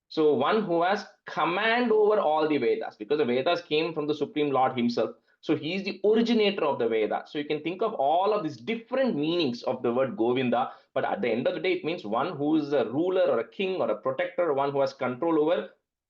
So one who has command over all the Vedas, because the Vedas came from the Supreme Lord himself. So he is the originator of the Veda. So you can think of all of these different meanings of the word Govinda, but at the end of the day, it means one who is a ruler or a king or a protector, one who has control over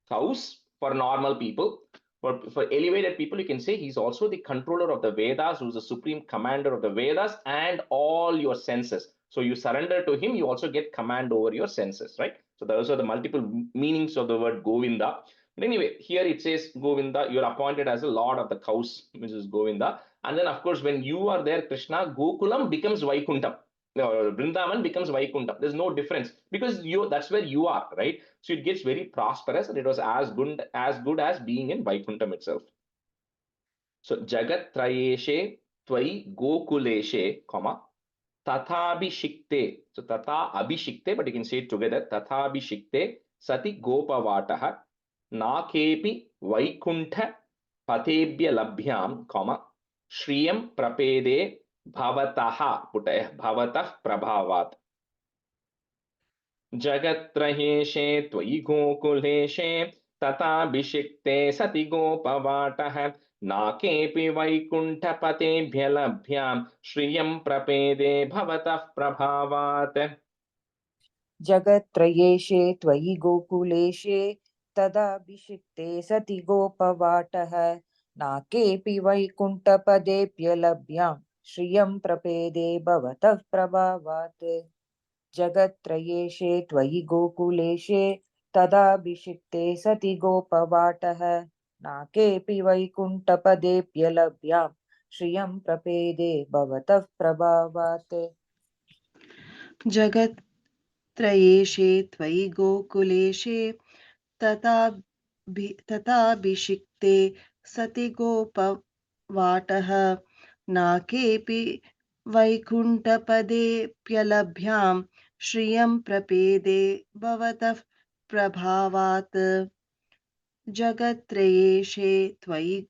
cows for normal people. For elevated people, you can say he's also the controller of the Vedas, who's the supreme commander of the Vedas and all your senses. So you surrender to him, you also get command over your senses, right? So those are the multiple meanings of the word Govinda. But anyway, here it says Govinda, you're appointed as a lord of the cows, which is Govinda. And then, of course, when you are there, Krishna, Gokulam becomes Vaikuntham. Vrindavan becomes Vaikuntham. There's no difference because that's where you are, right? So it gets very prosperous, and it was as good as being in Vaikuntham itself. So Jagat Trayeshe Tvai Gokuleshe, comma, Tathabhishikte. So Tata Abhishikte, but you can say it together. Tathabhishikte Sati Gopavataha Nakepi Vaikuntha Patebhya Labhyam, comma, Shriyam Prapede Bhavataha, Bhavatah Prabhavat. Jagatraheshe Tvai Gokuleshe Tathabhishikte Sati Gopavataha Nakepi Vaikuntapatebhya Labhyam Shriyam Prapede Bhavatah Prabhavat. Jagatrayeshe Tvayi Gokuleshe Tadabhishikte Sati Gopavataha Nakepi Vaikuntapade Labhyam Shriyam Prapede Bhavatah Prabhavat. Jagatrayeshe Tvayi Gokuleshe Tadabhishikte Sati Gopavataha Nakepi Vaikuntapade Labhyam Shriyam Prapede Bhavatah Prabhavat. Jagat Trayeshe Tvai Gokuleshe Tathabhishikte Sati Gopavataha Nakepi Vaikuntapade Pyalabhyam Shriyam Prapede Bhavatah Prabhavat. Jagatrayeshe Tvai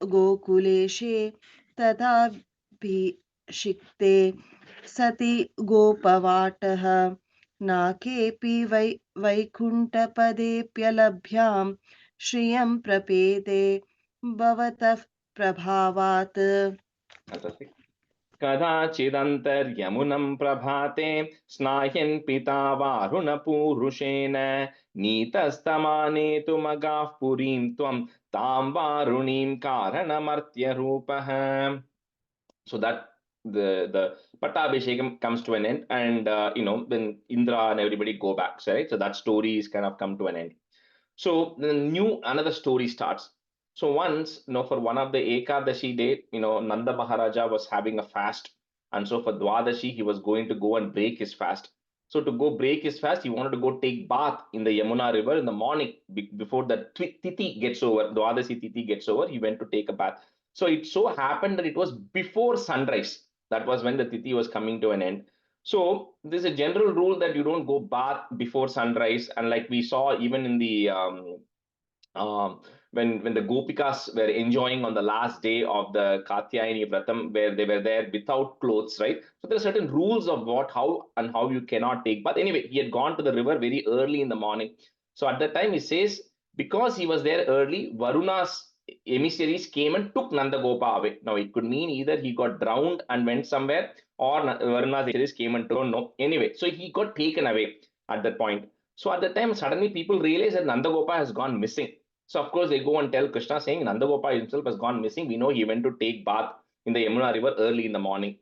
Gokuleshe Tathabhishikte Sati Gopavataha Nakepi Vaikuntapade Pyalabhyam Shriyam Prapede Bhavatah Prabhavat. Kadachidantaryamunam prabhate snayan pita varunapurusena nitastamane tumagah purim tvam tam varunim karanamartya rupah. So that the Pattabhishekam comes to an end, and then Indra and everybody go back, right? So that story is kind of come to an end. So the another story starts. So once, for one of the Ekadashi day, Nanda Maharaja was having a fast, and so for Dwadashi he was going to go and break his fast. So to go break his fast, he wanted to go take bath in the Yamuna river in the morning before the Tithi gets over. Dwadashi Tithi gets over, he went to take a bath. So it so happened that it was before sunrise. That was when the Tithi was coming to an end. So there's a general rule that you don't go bath before sunrise, and like we saw even in the when the Gopikas were enjoying on the last day of the Katyayani Vratam, where they were there without clothes, right? So there are certain rules of how you cannot take bath. Anyway, he had gone to the river very early in the morning. So at that time, he says, because he was there early, Varuna's emissaries came and took Nandagopa away. Now, it could mean either he got drowned and went somewhere, or Varuna's emissaries came and don't know. Anyway, so he got taken away at that point. So at that time, suddenly people realize that Nandagopa has gone missing. So of course they go and tell Krishna, saying Nandagopa himself has gone missing. We know he went to take bath in the Yamuna river early in the morning.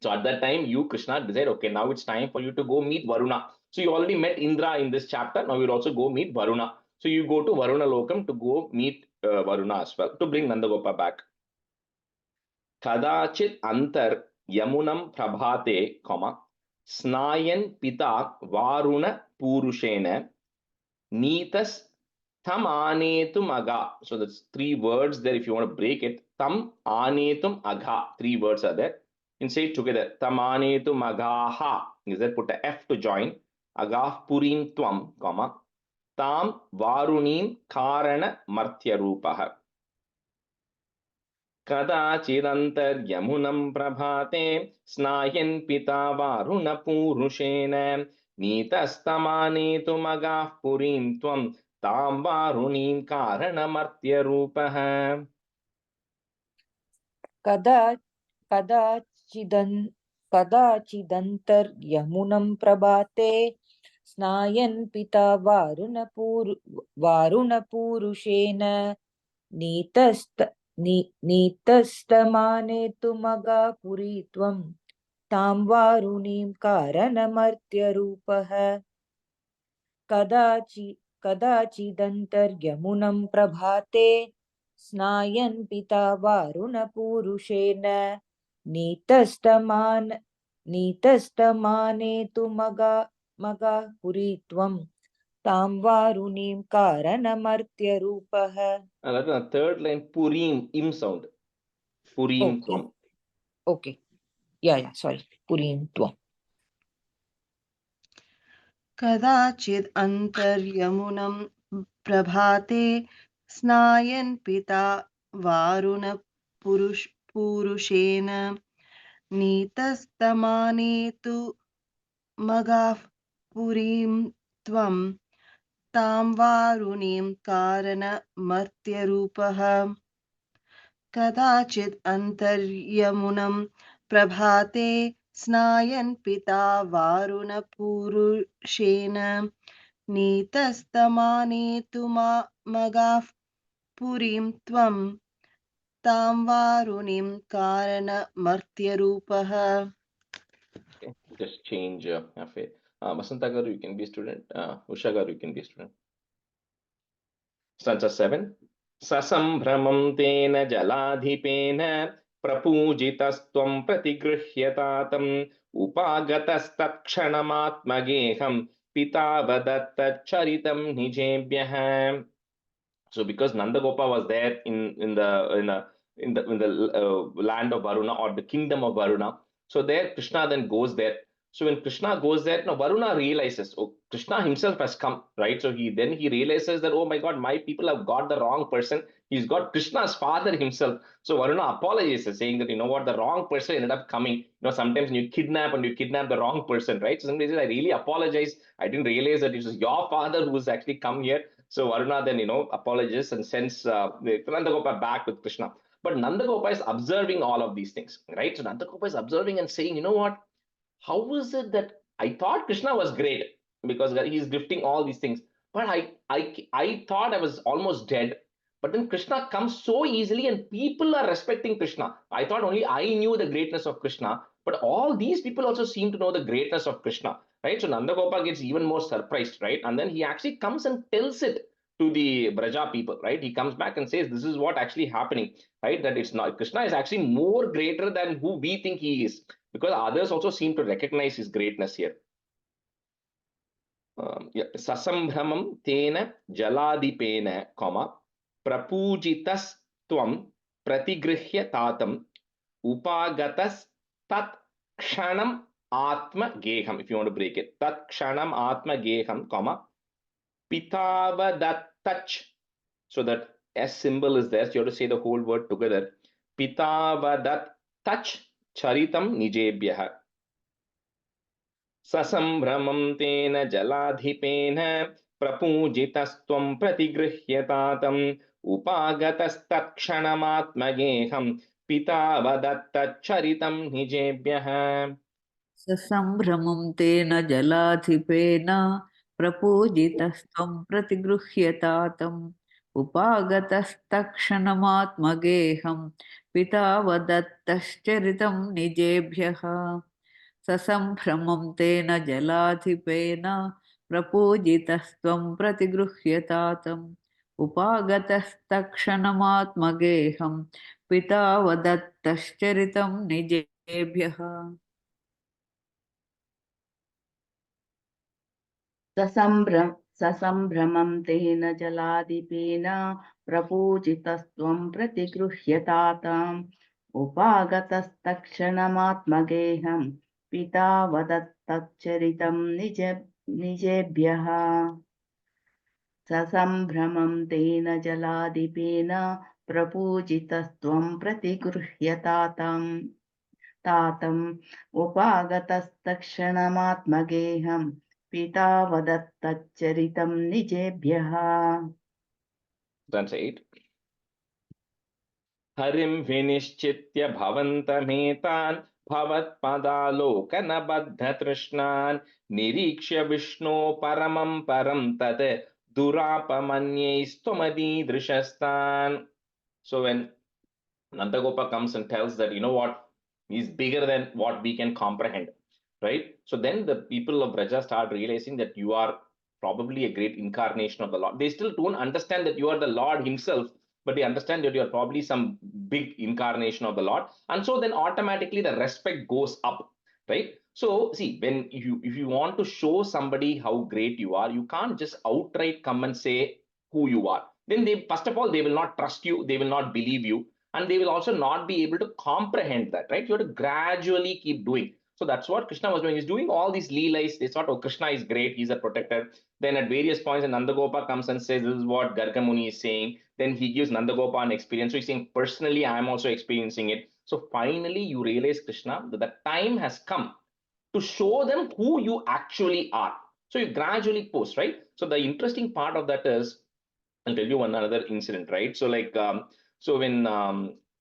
So at that time, you, Krishna, decide, okay, now it's time for you to go meet Varuna. So you already met Indra in this chapter. Now you'll also go meet Varuna. So you go to Varuna Lokam to go meet Varuna as well, to bring Nandagopa back. Kadachit antar yamunam prabhate, comma, snayan pita varuna purushena nitas tam anetum aga. So that's 3 words there if you want to break it. Tam anetum aga. 3 words are there. And say it together. Tam anetum agaha. Is there put a F to join. Agah purim tvam, comma. Tam varunim karana martya rupaha. Kadachidantaryamunam prabhate snayan pita varuna purushena nitastamanitumagah purim tvam tam varunim karanamartya rupaha. Kadachidantar yamunam prabhate snayan pita varuna purushena nitastamane tumaga puritvam tam varunim karanamartya rupaha. Kadachidantar yamunam prabhate स्नायन् पिता वारुणपूरुषेण नीतस्तमाने तु मगा पुरीत्वं तां वारुणीं कारणमर्त्यरूपः. That's the third line, Purim, im sound. Purim Okay. tvam. Okay. Yeah, sorry. Purim tvam. कदाचिद् अन्तर्यमुनं प्रभाते स्नायन् पिता वारुणपूरुषेण नीतस्तमाने तु मगाः पुरीं त्वं तां वारुणीं कारणमर्त्यरूपः कदाचिद् अन्तर्यमुनं प्रभाते स्नायन् पिता वारुणपूरुषेण नीतस्तमाने तु मगाः पुरीं त्वं तां वारुणीं कारणमर्त्यरूपः. Okay, just change halfway. Vasanta garu, you can be a student. Usha garu, you can be a student. Stanza 7. Sasambhramam tena jaladhipen प्रपूजितस्त्वं प्रतिगृह्यतातं उपागतस्तत्क्षणमात्मगेहं पितावदत्तचरितं निजेभ्यः. So because Nandagopa was there in the land of Varuna or the kingdom of Varuna, so there Krishna then goes there. So when Krishna goes there, now Varuna realizes, oh, Krishna himself has come, right? So he realizes that, oh my God, my people have got the wrong person. He's got Krishna's father himself. So Varuna apologizes, saying that, you know what, the wrong person ended up coming. You know, sometimes when you kidnap the wrong person, right? So somebody says, I really apologize. I didn't realize that it was your father who's actually come here. So Varuna then, apologizes and sends Nandagopa back with Krishna. But Nandagopa is observing all of these things, right? So Nandagopa is observing and saying, you know what? How is it that I thought Krishna was great because he's gifting all these things, but I thought I was almost dead. But then Krishna comes so easily and people are respecting Krishna. I thought only I knew the greatness of Krishna, but all these people also seem to know the greatness of Krishna, right? So Nandagopa gets even more surprised, right? And then he actually comes and tells it to the Braja people, right? He comes back and says, this is what actually happening, right? That it's not, Krishna is actually more greater than who we think he is, because others also seem to recognize his greatness here. Sasambhramam tena jaladipena, prapujitastvam pratigriह्य tatam upagatas tat kshanam atma geham. If you want to break it, tat kshanam atma geham, pitavadattach. So that S symbol is there. So you have to say the whole word together. Pitavadattach charitam nijebhyah. Sasambhramam tena jaladhipen प्रपूजितस्त्वं प्रतिगृह्यतातं उपागतस्तत्क्षणमात्मगेहं पितावदत्तचरितं निजेभ्यः. ससम्भ्रमं तेन जलाधिपेन प्रपूजितस्त्वं प्रतिगृह्यतातम् उपागतस्तक्षणमात्मगेहं पितावदत्तश्चरितं निजेभ्यः. ससम्भ्रमं तेन जलाधिपेन प्रपूजितस्त्वं प्रतिगृह्यतातम् उपागतस्तक्षणमात्मगेहं पितावदत्तश्चरितं निजेभ्यः. ससम्भ्रमं तेन जलाधिपेन प्रपूजितस्त्वं प्रतिगृह्यताताम् उपागतस्तक्षणमात्मगेहं पिता वदत्तच्चरितं निजेभ्यः. ससम्भ्रमं तेन जलाधिपेन प्रपूजितस्त्वं प्रतिगृह्यताताम् उपागतस्तक्षणमात्मगेहं पिता वदत्तच्चरितं निजेभ्यः. That's 8. हरिं विनिश्चित्य भवन्तमेतान् भवत्पदालोकनबद्धतृष्णान् निरीक्ष्य विष्णो परमं परं तत् दुरापमन्यैस्त्वमदीदृशस्तान्. So when Nandagopa comes and tells that, you know what, he's bigger than what we can comprehend, right? So then the people of Braja start realizing that you are probably a great incarnation of the Lord. They still don't understand that you are the Lord himself, but they understand that you're probably some big incarnation of the Lord. And so then automatically the respect goes up, right? So see, when if you want to show somebody how great you are, you can't just outright come and say who you are. Then they, first of all, they will not trust you, they will not believe you, and they will also not be able to comprehend that, right? You have to gradually keep doing. So that's what Krishna was doing. He's doing all these leelas. They thought, oh, Krishna is great, he's a protector. Then at various points, and Nandagopa comes and says, this is what Garga Muni is saying. Then he gives Nandagopa an experience. So he's saying, personally, I am also experiencing it. So finally, you realize, Krishna, that the time has come to show them who you actually are. So you gradually post, right? So the interesting part of that is, I'll tell you one another incident, right? So like, so when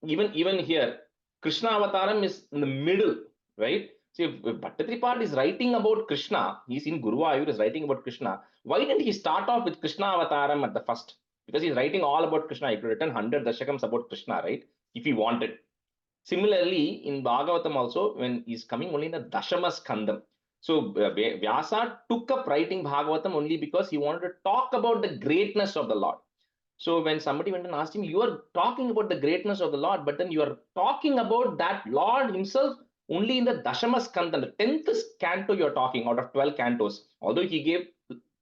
even here, Krishna Avataram is in the middle, right? So if Bhattatripad is writing about Krishna, he's in Guruvayur, is writing about Krishna. Why didn't he start off with Krishna Avataram at the first? Because he's writing all about Krishna. He could have written 100 Dashakams about Krishna, right? If he wanted. Similarly, in Bhagavatam also, when he's coming only in the Dashama Skandam. So Vyasa took up writing Bhagavatam only because he wanted to talk about the greatness of the Lord. So when somebody went and asked him, you are talking about the greatness of the Lord, but then you are talking about that Lord himself only in the Dashama Skandam, the 10th canto you're talking out of 12 cantos, although he gave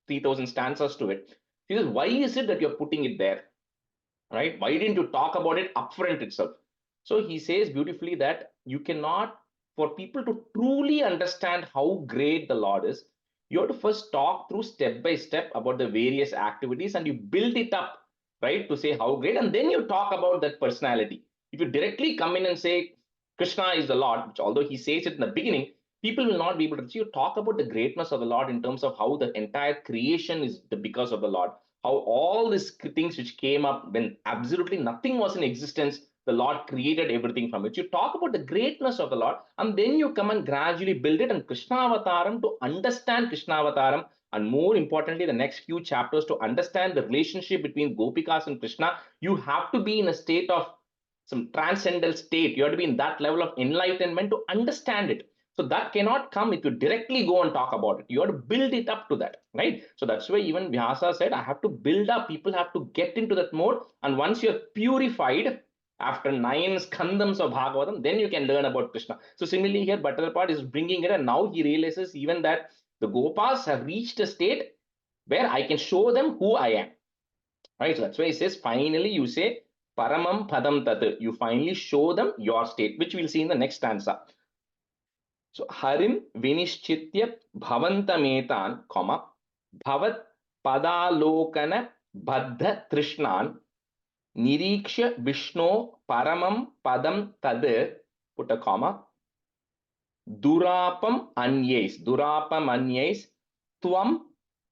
3,000 stanzas to it. He says, why is it that you're putting it there? Right? Why didn't you talk about it upfront itself? So he says beautifully that you cannot, for people to truly understand how great the Lord is, you have to first talk through step by step about the various activities and you build it up, right, to say how great, and then you talk about that personality. If you directly come in and say Krishna is the Lord, which although he says it in the beginning, people will not be able to see. You talk about the greatness of the Lord in terms of how the entire creation is because of the Lord, how all these things which came up when absolutely nothing was in existence, the Lord created everything from it. You talk about the greatness of the Lord, and then you come and gradually build it. And Krishna Avataram, to understand Krishna Avataram, and more importantly, the next few chapters, to understand the relationship between Gopikas and Krishna, you have to be in a state of some transcendental state. You have to be in that level of enlightenment to understand it. So that cannot come if you directly go and talk about it. You have to build it up to that, right? So that's why even Vyasa said, I have to build up. People have to get into that mode. And once you're purified, after 9 skandams of Bhagavatam, then you can learn about Krishna. So similarly here, Bhattacharya is bringing it, and now he realizes even that the Gopas have reached a state where I can show them who I am, right? So that's why he says, finally you say, Paramam Padam Tat. You finally show them your state, which we'll see in the next stanza. So Harim Vinishchitya Bhavantametan, comma, Bhavat Padalokana Baddha Trishnan Niriksha Vishnu Paramam Padam Tad, put a comma, Durapam Anyais, Tvam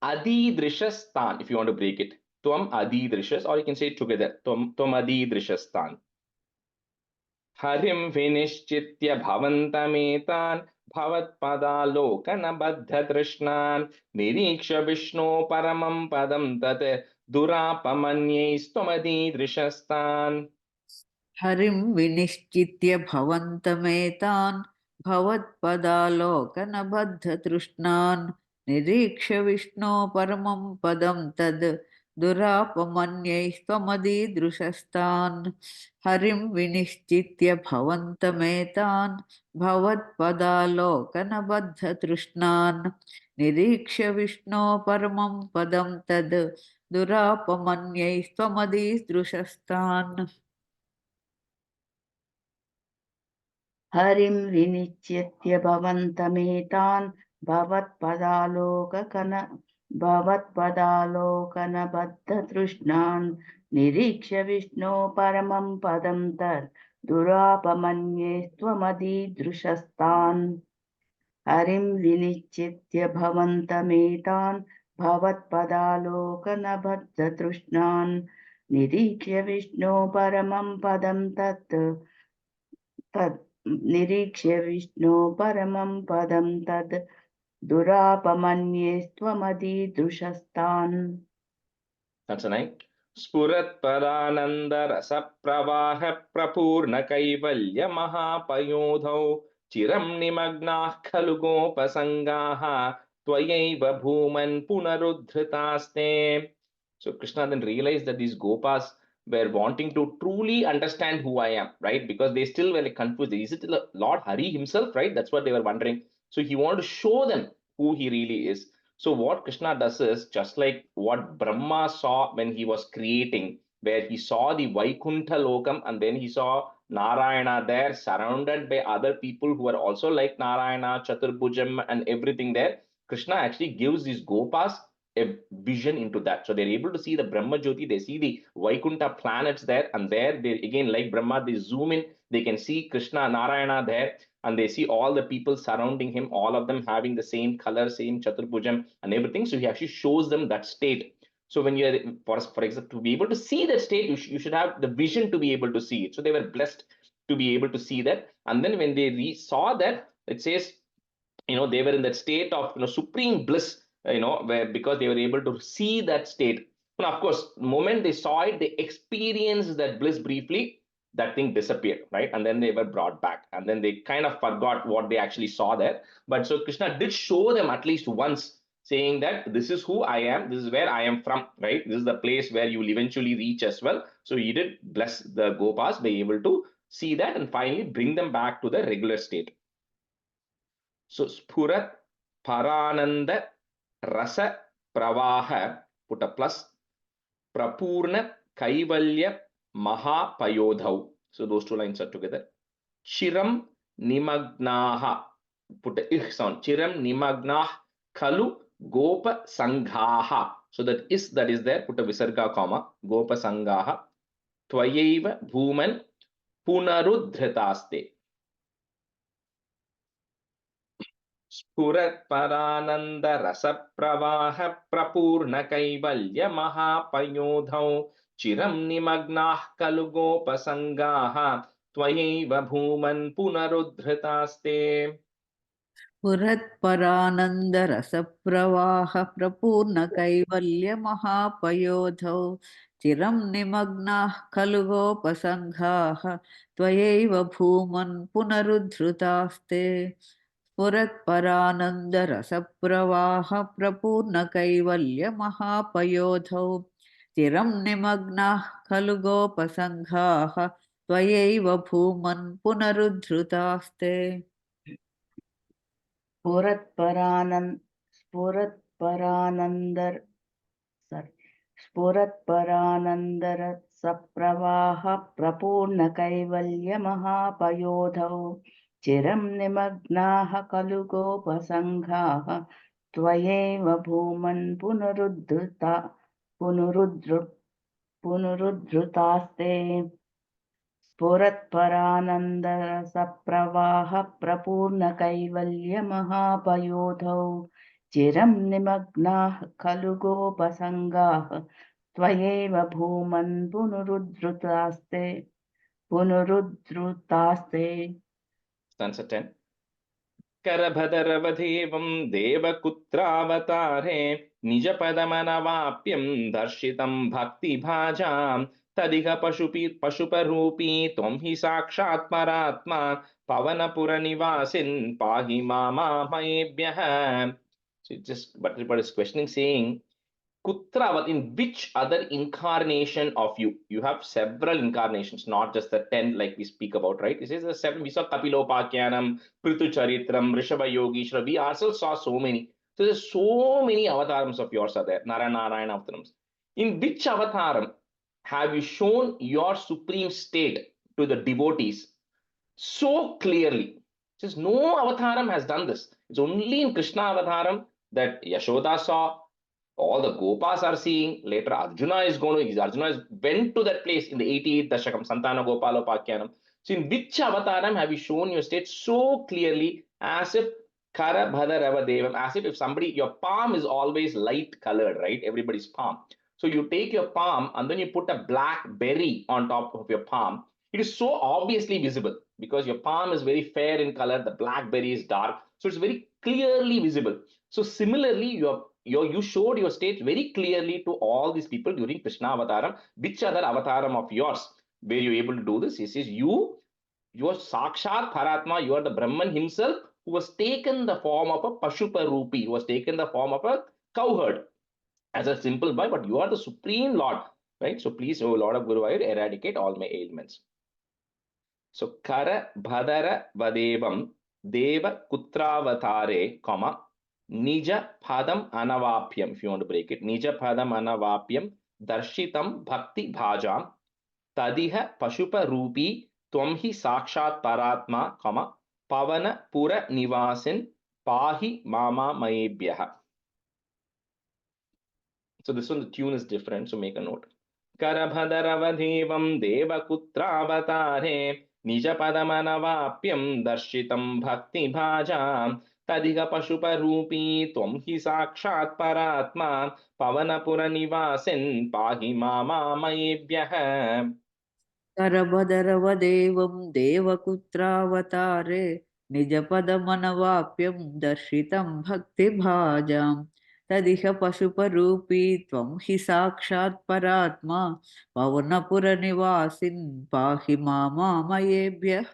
Adidrishastan, if you want to break it. Tvam Adidrishas, or you can say it together. Tvam Adidrishastan. Harim Vinishchitya Bhavantametan Bhavat Padalokana Baddha Trishnan Niriksha Vishnu Paramam Padam Tat Durapamanyais Tvamadidrishastan. Harim vinishchitya bhavantametan bhavatpadalokanabadhatrushnan niriksha Vishnu paramam padam tad durapamanyaistamadidrushastan. Harim vinishchitya bhavantametan bhavatpadalokanabadhatrushnan niriksha Vishnu paramam padam tad durapamanyaistamadidrushastan. हरिं विनिश्चित्य भवन्तमेतान् भवत्पदालोकनबद्धतृष्णान् निरीक्ष्य विष्णो परमं पदं तत् दुरापमन्ये त्वमदीदृशस्तान्. हरिं विनिश्चित्य भवन्तमेतान् भवत्पदालोकनबद्धतृष्णान् निरीक्ष्य विष्णो परमं पदं तत् निरीक्ष्य विष्णु परमं पदं तद् दुरापमन्ये त्वमदीदृशस्तान्. That's a nice. Spurat Padananda Rasa Pravaha Prapurna Kaivalya Mahapayodhau Chiram Nimagnah Khalugopasangaha Tvayaiva Bhuman Punarudhritaste. So Krishna then realized that these Gopas, were wanting to truly understand who I am, right? Because they still were like confused. Is it Lord Hari himself, right? That's what they were wondering. So he wanted to show them who he really is. So what Krishna does is just like what Brahma saw when he was creating, where he saw the Vaikuntha Lokam and then he saw Narayana there surrounded by other people who are also like Narayana, Chaturbhujam and everything there. Krishna actually gives these Gopas a vision into that. So they're able to see the Brahma Jyoti, they see the Vaikuntha planets there, and there they again, like Brahma, they zoom in, they can see Krishna, Narayana there, and they see all the people surrounding him, all of them having the same color, same Chaturbhujam and everything. So he actually shows them that state. So when you're, for example, to be able to see that state, you should have the vision to be able to see it. So they were blessed to be able to see that. And then when they saw that, it says, they were in that state of supreme bliss, where because they were able to see that state. And of course, the moment they saw it, they experienced that bliss briefly, that thing disappeared, right? And then they were brought back, and then they kind of forgot what they actually saw there. But so Krishna did show them at least once, saying that this is who I am, this is where I am from, right? This is the place where you will eventually reach as well. So he did bless the Gopas, be able to see that and finally bring them back to the regular state. So Spurat Parananda Rasa Pravaha, put a plus, Prapurna Kaivalya Mahapayodhau. So those two lines are together. Chiram Nimagnaha, put a ich sound. Chiram Nimagnah Kalu Gopa Sanghaha. So that is there, put a visarga comma. Gopa Sanghaha. Tvayeva Bhuman Punarudhritaste. स्फुरत्परानन्द रसप्रवाह प्रपूर्ण कैवल्य महापयोधौ चिरं निमग्नाः खलु गोपसङ्गाः त्वयैव भूमन् पुनरुद्धृतास्ते. पुरत्परानन्दरसप्रवाह प्रपूर्णकैवल्यमहापयोधौ चिरं निमग्नाः खलु गोपसङ्घाः त्वयैव भूमन् पुनरुद्धृतास्ते. पुरत्परानन्दरसप्रवाह प्रपूर्णकैवल्यमहापयोधौ चिरं निमग्नाः खलु गोपसङ्घाः त्वयैव भूमन् पुनरुद्धृतास्ते. स्फुरत्परानन्दर प्रपूर्णकैवल्यमहापयोधौ चिरं निमग्नाः खलु गोपसङ्घाः त्वयैव भूमन् पुनरुद्धृतास्ते. स्फुरत्परानन्दरसप्रवाह प्रपूर्णकैवल्यमहापयोधौ चिरं निमग्नाः खलु गोपसङ्गाः त्वयैव भूमन् पुनरुद्धृतास्ते. Stanza 10. करभदरवधेवं देवकुत्रावतारे निजपदमनवाप्यं दर्शितं भक्तिभाजां तदिह पशुपरूपी त्वं हि साक्षात् परात्मा पवनपुरनिवासिन् पाहि मामामयेभ्यः. So but is questioning, saying, Kutra, in which other incarnation of you? You have several incarnations, not just the 10 like we speak about, right? This is the 7. We saw Kapilopakyanam, Prithu Charitram, Rishabha Yogishwara. We ourselves saw so many. So there's so many avatars of yours are there, Narayaneyam avatars. In which avataram have you shown your supreme state to the devotees so clearly? Just no avataram has done this. It's only in Krishna avataram that Yashoda saw, all the Gopas are seeing. Later Arjuna went to that place in the 88th Dasakam, Santana Gopalopakyanam. So in which avataram have you shown your state so clearly, as if Kara Bhadarava Devam, as if somebody, your palm is always light colored, right? Everybody's palm. So you take your palm and then you put a black berry on top of your palm. It is so obviously visible because your palm is very fair in color, the black berry is dark. So it's very clearly visible. So similarly, you showed your state very clearly to all these people during Krishna avataram. Which other avataram of yours were you able to do this? He says, you are Sakshat Paratma, you are the Brahman himself who was taken the form of a Pashuparupi, who was taken the form of a cowherd as a simple boy, but you are the supreme Lord. right? So please, oh Lord of Guruvayur, eradicate all my ailments. So Kara Bhadara Vadevam Deva Kutravatare, comma, Nija Padam Anavapyam, if you want to break it, Nija Padam Anavapyam, Darshitam Bhakti Bhajam, Tadiha Pashupa Rupi, Twamhi Sakshat Paratma, comma, Pavana Pura Nivasin, Pahi Mama Maebhyaha. So this one, the tune is different, so make a note. Karabhadaravadevam Devakutravatare Nijapadamanavápyam Darshitam Bhakti Bhajam Tadiga Pashuparupi Tvam Hi Sakshat Paratma Pavanapura Nivasin Pahi Mama Maebhyaha. करभदरवदेवं देवकुत्रावतारे निजपदमनवाप्यं दर्शितं भक्तिभाजां तदिह पशुपरूपी त्वं हि साक्षात् परात्मा पवनपुरनिवासिन् पाहि मामामयेभ्यः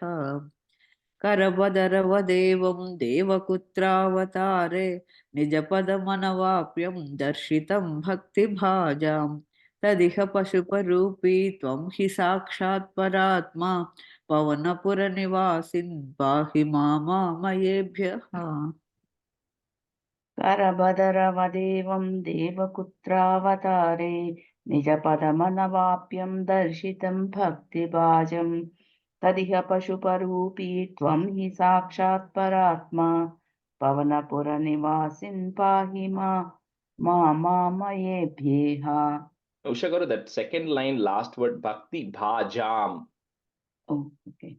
करभदरवदेवं देवकुत्रावतारे निजपदमनवाप्यं दर्शितं भक्तिभाजां तदिह पशुपरूपी त्वं हि साक्षात् परात्मा पवनपुरनिवासिन् पाहि मामामयेभ्यः करभदरवदेवं देवकुत्रावतारे निजपदमनवाप्यं दर्शितं भक्तिभाजं तदिह पशुपरूपी त्वं हि साक्षात् परात्मा पवनपुरनिवासिन् पाहि मामामयेभ्यः. Usha Garu, that second line, last word, Bhakti Bhajam. Oh, okay.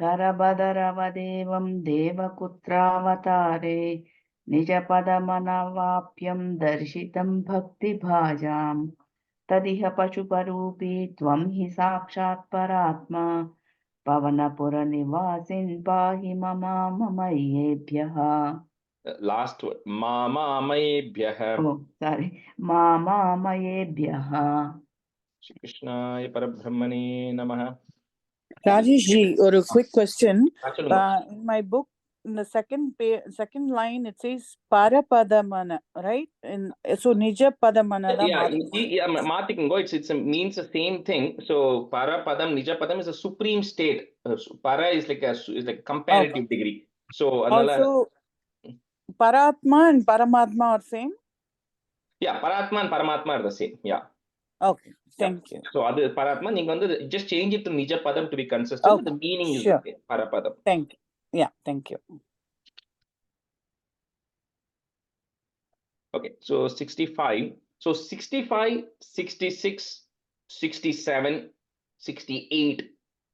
करभदरवदेवं देवकुत्रावतारे निजपदमनवाप्यं दर्शितं भक्तिभाजां तदिह पशुपरूपी त्वं हि साक्षात् परात्मा पवनपुरनिवासिन् पाहि ममामयेभ्यः. Last word, Mama Maebhyaha. Oh, sorry. मामामयेभ्यः. Shri Krishnaya Parabrahmane Namaha. Rajesh ji, or a quick question. Actually, In my book, in the second line, it says Parapadamana, right? So Nija Padamana. Martikingo, it means the same thing. So para padam, nija padam is a supreme state. Para is like a comparative degree. So also Paratma and Paramatma are same. Yeah, Paratma and Paramatma are the same. Yeah. Okay, thank you. So other Paratma, just change it to nija padam to be consistent. Okay, The meaning is sure. the same. Parapadam. Thank you. Yeah, thank you. Okay, so 65. So 65, 66, 67, 68.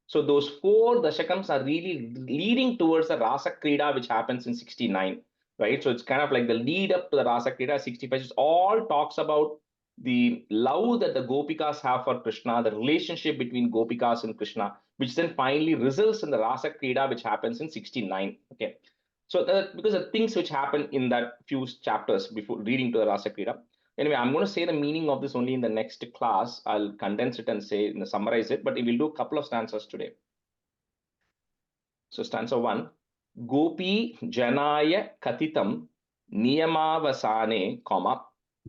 So those four dashakams are really leading towards the Rasa Krida, which happens in 69, right? So it's kind of like the lead up to the Rasa Krida. 65 is all talks about the love that the Gopikas have for Krishna, the relationship between Gopikas and Krishna, which then finally results in the Rasa Krida, which happens in 69. Okay. So because the things which happen in that few chapters before reading to the Rasa Krida. Anyway, I'm going to say the meaning of this only in the next class. I'll condense it and summarize it, but we will do a couple of stanzas today. So stanza 1, Gopi Janaya Katitam Niyamavasane, comma,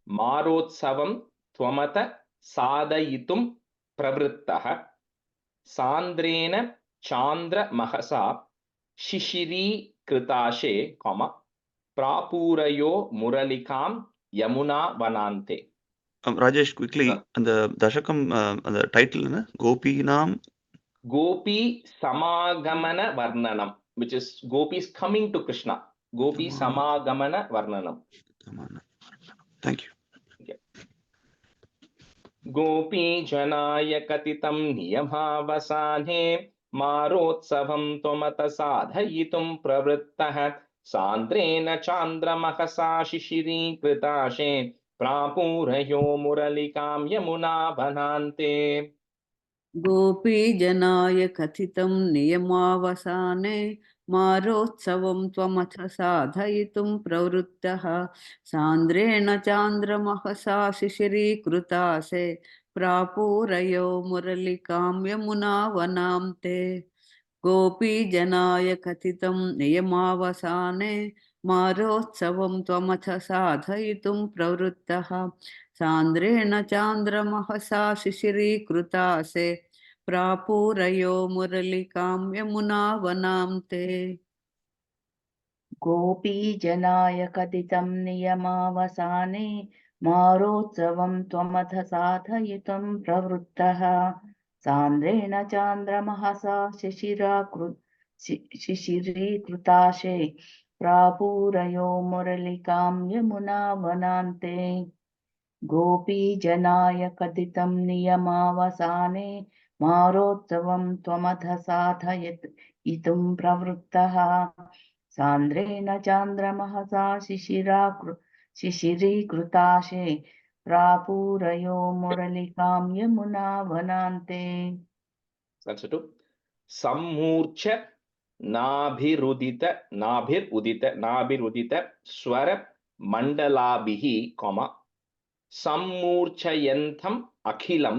Marotsavam Twamata Sadayitum Pravrittaha Sandrena Chandra Mahasa Shishiri Kritashe, comma, Prapurayo Muralikam Yamuna Vanante. Rajesh, quickly, and the Dashakam, the title, Gopinam. Gopi Samagamana Varnanam, which is Gopis coming to Krishna. Gopi Samagamana Varnanam. Thank you. Okay. Gopi Janaya Katitam Niyamavasane Marotsavam Tomata Sadhayitum Pravrittaha Sandrena Chandra Mahasa Shishiri Kritashe Prapurayo Muralikam Yamuna Vanante. गोपीजनाय कथितं नियमावसाने मारोत्सवं त्वमथ साधयितुं प्रवृत्तः सान्द्रेण चान्द्रमहसा शिशिरीकृतासे प्रापूरयो मुरलिकां यमुनावनां ते गोपीजनाय कथितं नियमावसाने मारोत्सवं त्वमथ साधयितुं प्रवृत्तः सान्द्रेण चान्द्रमहसा शिशिरीकृतासे प्रापूरयो मुरलिकां यमुनावनां ते गोपीजनाय कथितं नियमावसाने मारोत्सवं त्वमथ साधयितुं प्रवृत्तः सान्द्रेण चान्द्रमहसा शिशिरीकृताशे प्रापूरयो मुरलिकां यमुनावनान्ते गोपीजनाय कथितं नियमावसाने मारोत्सवं त्वमथ साधयितुं प्रवृत्तः सान्द्रेण चान्द्रमहसा शिशिरीकृताशे प्रापूरयो मुरलिकां यमुनावनान्ते. That's it too. Sammurcha नाभिरुदित स्वर मण्डलाभिः सम्मूर्छयन्तम् अखिलं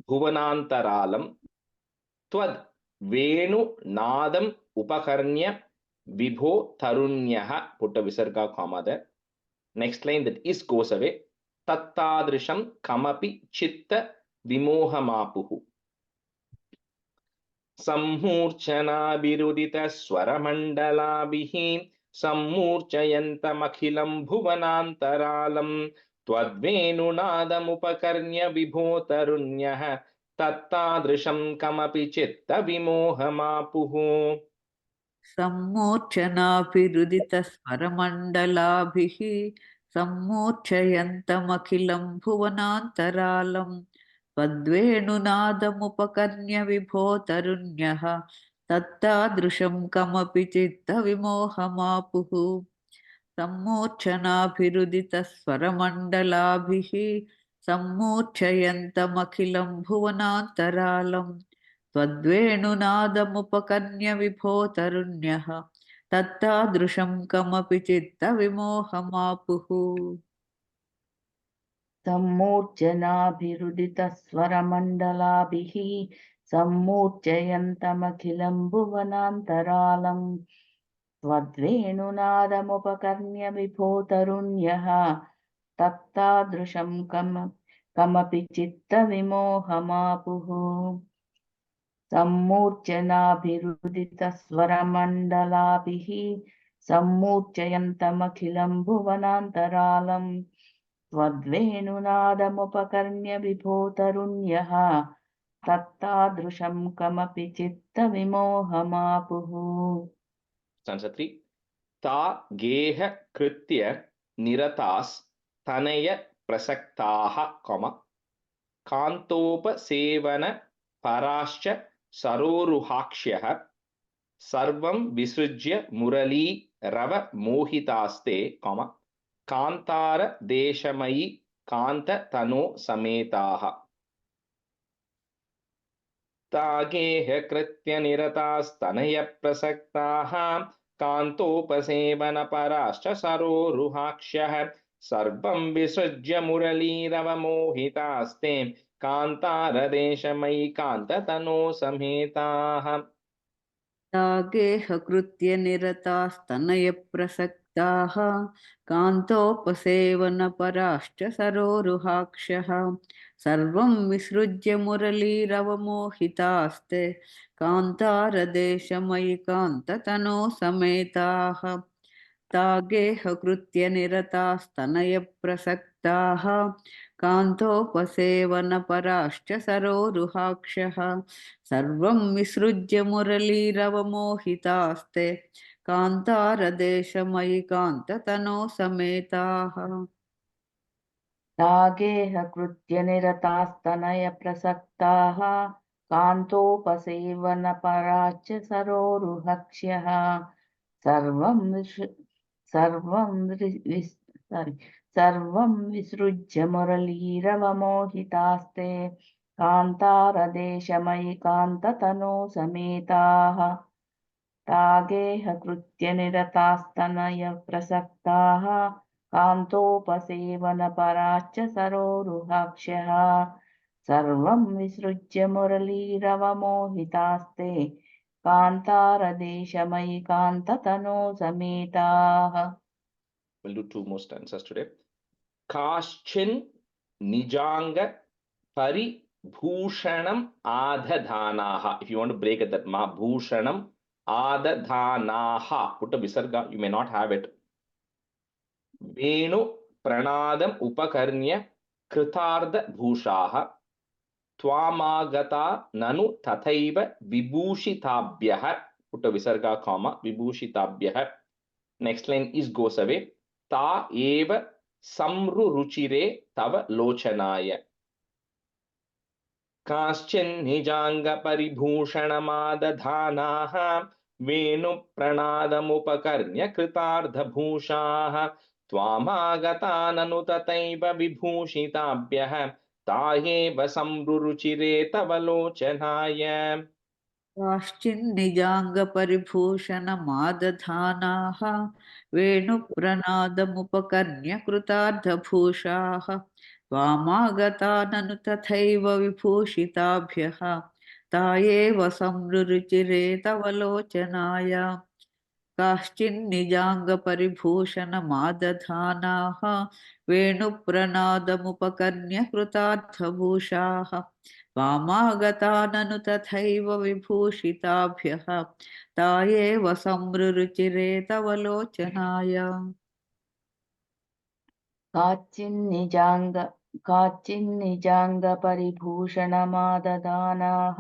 भुवनान्तरालं त्वद् वेणुनादम् उपकर्ण्य विभो तरुण्यः put a visarga comma there. Next line that is goes away. Tattadrisham kamapi chitta vimohamapuhu. सम्मूर्छनाभिरुदित स्वरमण्डलाभिः सम्मूर्छयन्तमखिलं भुवनान्तरालं त्वद्वेणुनादमुपकर्ण्य विभो तरुण्यः तत्तादृशं कमपि चित्तविमोहमापुः. सम्मूर्छनाभिरुदितस्वरमण्डलाभिः सम्मूर्छयन्तमखिलं भुवनान्तरालं त्वद्वेणुनादमुपकर्ण्य विभो तरुण्यः तत्तादृशं कमपि चित्तविमोहमापुः सम्मूर्छनाभिरुदितस्वरमण्डलाभिः सम्मूर्छयन्तमखिलं भुवनान्तरालं त्वद्वेणुनादमुपकर्ण्य विभो तरुण्यः तत्तादृशं कमपि चित्तविमोहमापुः सम्मूर्छनाभिरुदितस्वरमण्डलाभिः सम्मूर्छयन्तमखिलं भुवनान्तरालं त्वद्वेणुनादमुपकर्ण्य विभो तरुण्यः तत्तादृशं कमपि चित्तविमोहमापुः सम्मूर्छनाभिरुदितस्वरमण्डलाभिः सम्मूर्छयन्तमखिलं भुवनान्तरालं त्वद्वेणुनादमुपकर्ण्य विभो तरुण्यः तत्तादृशं कमपि चित्तविमोहमापुः. Stanza 3. ता गेह कृत्य निरतास् तनय प्रसक्ताः कान्तोपसेवन पराश्च सरोरुहाक्ष्यः सर्वं विसृज्य मुरली रव मोहितास्ते कान्तार देशमयि कान्त तनो समेताः. तागेह कृत्य निरतास्तनय प्रसक्ताः कान्तोपसेवन पराश्च सरोरुहाक्ष्यः सर्वं विसृज्य मुरलीरव मोहितास्ते कान्तारदेशमयि कान्ततनो समेताः. तागेह कृत्य निरतास्तनयप्रसक्ताः कान्तोपसेवनपराश्च सरोरुहाक्ष्यः सर्वं विसृज्य मुरलीरवमोहितास्ते कान्तारदेशमयि कान्ततनो समेताः तागेह कृत्य निरतास्तनयप्रसक्ताः कान्तोपसेवनपराश्च सरोरुहाक्ष्यः सर्वं विसृज्य मुरलीरवमोहितास्ते कान्तारदेशमयि कान्ततनो समेताः तागेह कृत्य निरतास्तनयप्रसक्ताः कान्तोपसेवनपराश्च सरोरुहक्ष्यः सर्वं विसृज्य मुरलीरवमोहितास्ते कान्तारदेशमयि कान्ततनो समेताः तागेह कृत्य निरतास्तनयप्रसक्ताः कान्तोपसेवनपराश्च सरोरुहाक्ष्यः सर्वं विसृज्य मुरलीरवमोहितास्ते कान्तारदेशमयि कान्ततनो समेताः. We'll do 2 more stanzas today. Kaschin nijanga paribhushanam adhadhanaha. If you want to break it, that ma bhushanam adhadhanaha, put a visarga, you may not have it. Venu pranadam upakarnya kritarda bhushaha twamagata nanu tathaiva vibhushitabhyah, put a visarga comma, vibhushitabhyah. Next line is goes away. Ta eva samruruchire tava lochanaya. Kaschin nijanga paribhushanamaadadhanaha venu pranadamupakarnya kritartha bhushaha twamagata nanu tataiva vibhushitabhyah taeva samruruchire tava lochanaya. काश्चिन्निजाङ्गपरिभूषणमादधानाः वेणुप्रनादमुपकर्ण्यकृतार्धभूषाः वामागता ननु तथैव विभूषिताभ्यः ता एव संरुचिरे तव लोचनाय काश्चिन्निजाङ्गपरिभूषणमादधानाः वेणुप्रनादमुपकर्ण्यकृतार्थभूषाः वामागता ननु तथैव विभूषिताभ्यः ता एव संरुचिरे तव लोचनाय काचिन्निजाङ्गपरिभूषणमाददानाः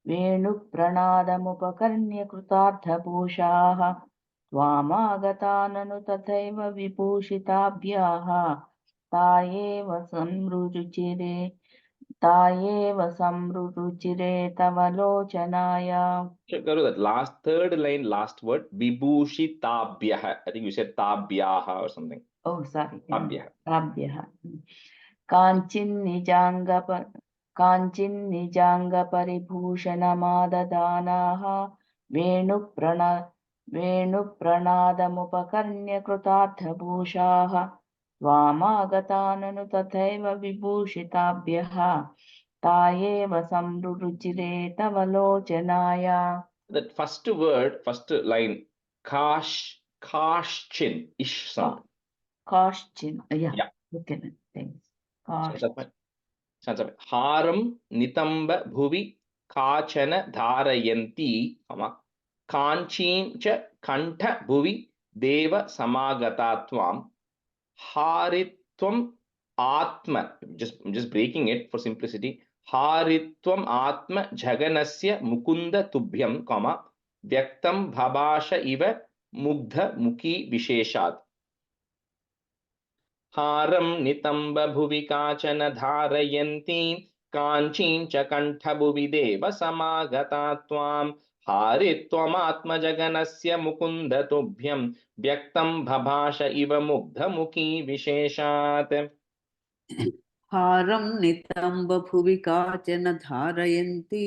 वेणुप्रणादमुपकर्ण्यकृतार्थभूषाः त्वामागता ननु तथैव विभूषिताभ्याः ता एव संरुचिरे तव लोचनाय. Garu, that last third line, last word, vibhushitabhyah. I think you said tabhyaha or something. Oh, sorry. Tabhyah. Tabhyah. काञ्चिन्निजाङ्गपरिभूषणमाददानाः वेणुप्रणादमुपकर्ण्यकृतार्थभूषाः वामागता ननु तथैव विभूषिताभ्यः ता एव संरुचिरे तव लोचनाय. That first word, first line, kaschin, ish sound. Kaschin. Yeah. Okay. Thanks. Haram nitamba bhuvi kachana dharayanti, kanchin cha kantha bhuvi deva samagatatvam haritvam atma. I'm just breaking it for simplicity. Haritvam atma jaganasya mukunda tubhyam, vyaktam bhabasha iva mugdha mukhi visheshat. Haram nitamba bhuvi kachana dharayanti kanchin cha kantha bhuvi deva samagatatvam haritvam atma jaganasya mukunda tubhyam vyaktam bhabasha iva mugdha mukhi visheshat. हारं नितम्बभुवि काचन धारयन्ति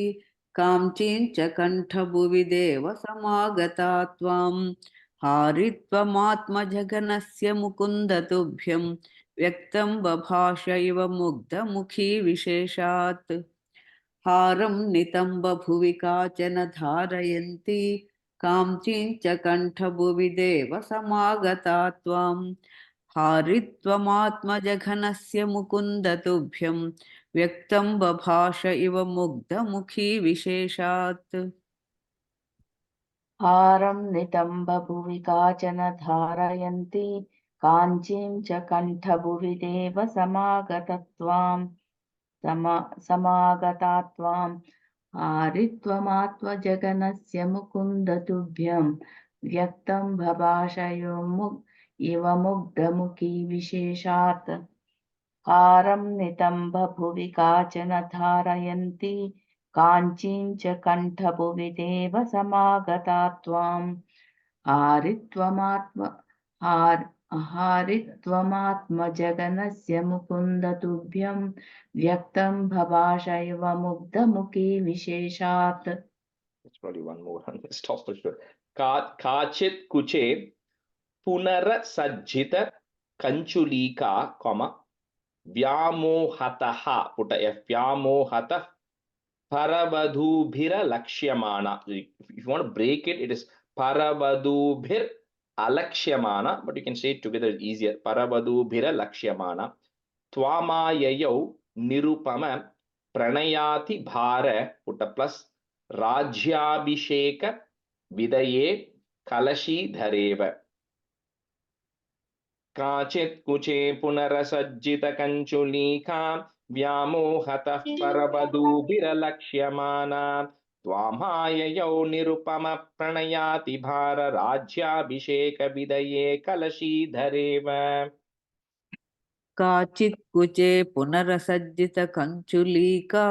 काञ्चीं च कण्ठभुवि देवसमागता त्वां हारित्वमात्मजगनस्य मुकुन्दतुभ्यं व्यक्तं बभाष इव मुग्धमुखी विशेषात् हारं नितम्बभुवि काचन धारयन्ति काञ्चीं च कण्ठभुवि देवसमागता त्वां हारित्वमात्मजघनस्य मुकुन्दतुभ्यं व्यक्तं बभाष इव मुग्धमुखी विशेषात् हारं नितम्बभुवि काचन धारयन्ति काञ्चीं च कण्ठभुवि देव समागता त्वां हारित्वमात्मजगनस्य मुकुन्दतुभ्यं व्यक्तं बभाषयो इव मुग्धमुखी विशेषात् हारं नितम्बभुवि काचन धारयन्ति काञ्चीं च कण्ठभुवि देव समागता त्वां हारित्वमात्मजगनस्य मुकुन्दतुभ्यं व्यक्तं बभाष इव मुग्धमुखी विशेषात्. That's probably one more on this top for sure. Kachit kuche punara sajjita kanchulika, vyamohataha, put a F, vyamohatah Paravadubhira Lakshyamana. If you want to break it, it is Paravadubhir Alakshyamana, but you can say it together, it's easier. Paravadubhira Lakshyamana. Twamayayau Nirupama Pranayati Bhara, put a plus, Rajyabhisheka Vidaye Kalashi Dhareva. Kachit kuche punarasajjita kanchulika Vyamohatah paravadubhira lakshyamana Tvamhayayau nirupama pranayati bhara Rajyabhisheka vidaye kalashi dhareva. काचित् कुचे पुनरसज्जित कञ्चुलीका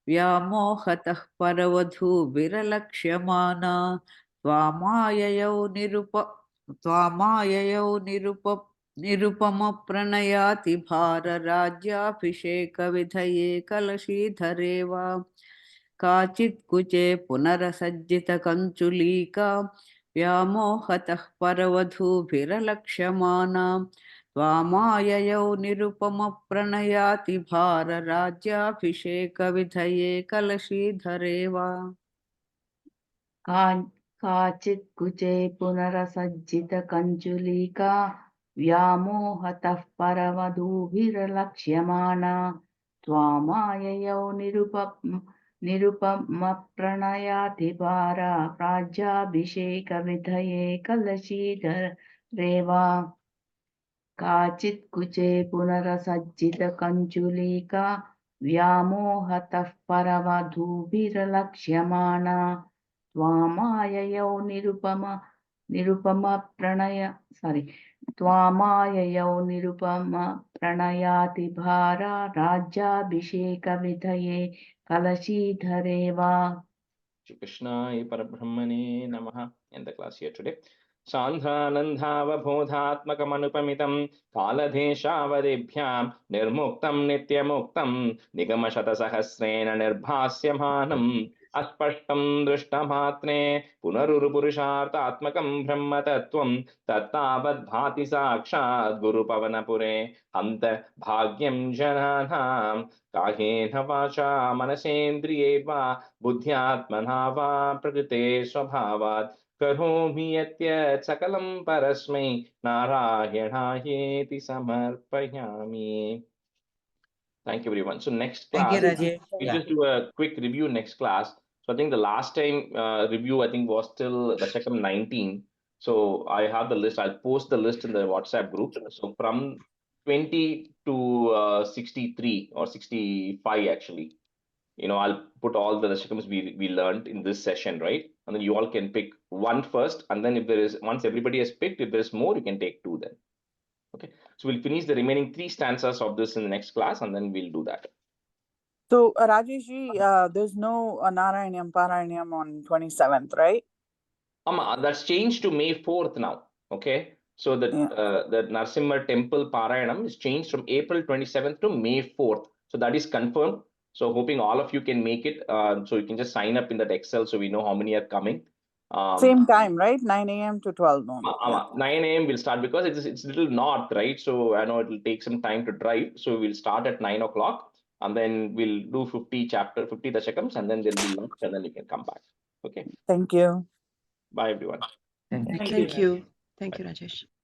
व्यामोहतः परवधूभिरलक्ष्यमाना त्वामाययौ निरुपमप्रणयाति भारराज्याभिषेकविधये कलशीधरेव काचित् कुचे पुनरसज्जित कञ्चुलीका व्यामोहतः परवधूभिरलक्ष्यमाना त्वामाययौ निरुपमप्रणयाति भारराज्याभिषेकविधये कलशीधरेव काचित् कुचे पुनरसज्जित कञ्चुलिका व्यामोहतः परवधूभिर्लक्ष्यमाना त्वामाययौ निरुपमप्रणयाति भारा राज्याभिषेकविधये कलशीधरेव काचित् कुचे पुनरसज्जित कञ्चुलिका व्यामोहतः परवधूभिर्लक्ष्यमाना त्वामाययौ निरुपमप्रणयाति भारा राज्याभिषेकविधये कलशीधरेव. Shri Krishnaya Parabrahmane Namaha. End the class here today. Sandhanandhavabodhatmakamanupamitam kaladeshavadebhyam nirmuktam nityamuktam nigamashatasahasrena nirbhasyamanam aspashtam drishtamatre punarurupurusharthatmakam brahmatattvam tattabhati sakshat gurupavanapure hanta bhagyam jananam kahena vacha manasendriye va buddhyatmana va prakrite swabhavat करोमि यत्यत् सकलं परस्मै नारायणायेति समर्पयामि. Thank you everyone. So next Thank you, class, Rajesh. we'll just do a quick review next class. So I think the last time review I think was till Dasakam 19. So I have the list. I'll post the list in the WhatsApp group. So from 20 to 63 or 65 actually. I'll put all the Dashakams we learned in this session, right? And then you all can pick one first, and then if there is, once everybody has picked, if there's more, you can take two then. Okay, so we'll finish the remaining 3 stanzas of this in the next class, and then we'll do that. So, Rajeshji, there's no Narayaneeyam Parayanam on 27th, right? That's changed to May 4th now. Okay, so the Narasimha Temple Parayanam is changed from April 27th to May 4th. So that is confirmed. So hoping all of you can make it. So you can just sign up in that Excel so we know how many are coming. Same time, right? 9 a.m. to 12 noon. 9 a.m. we'll start because it's a little north, right? So I know it will take some time to drive. So we'll start at 9 o'clock and then we'll do 50 Dashakams and then there'll be lunch and then you can come back. Okay. Thank you. Bye everyone. Thank you, Rajesh.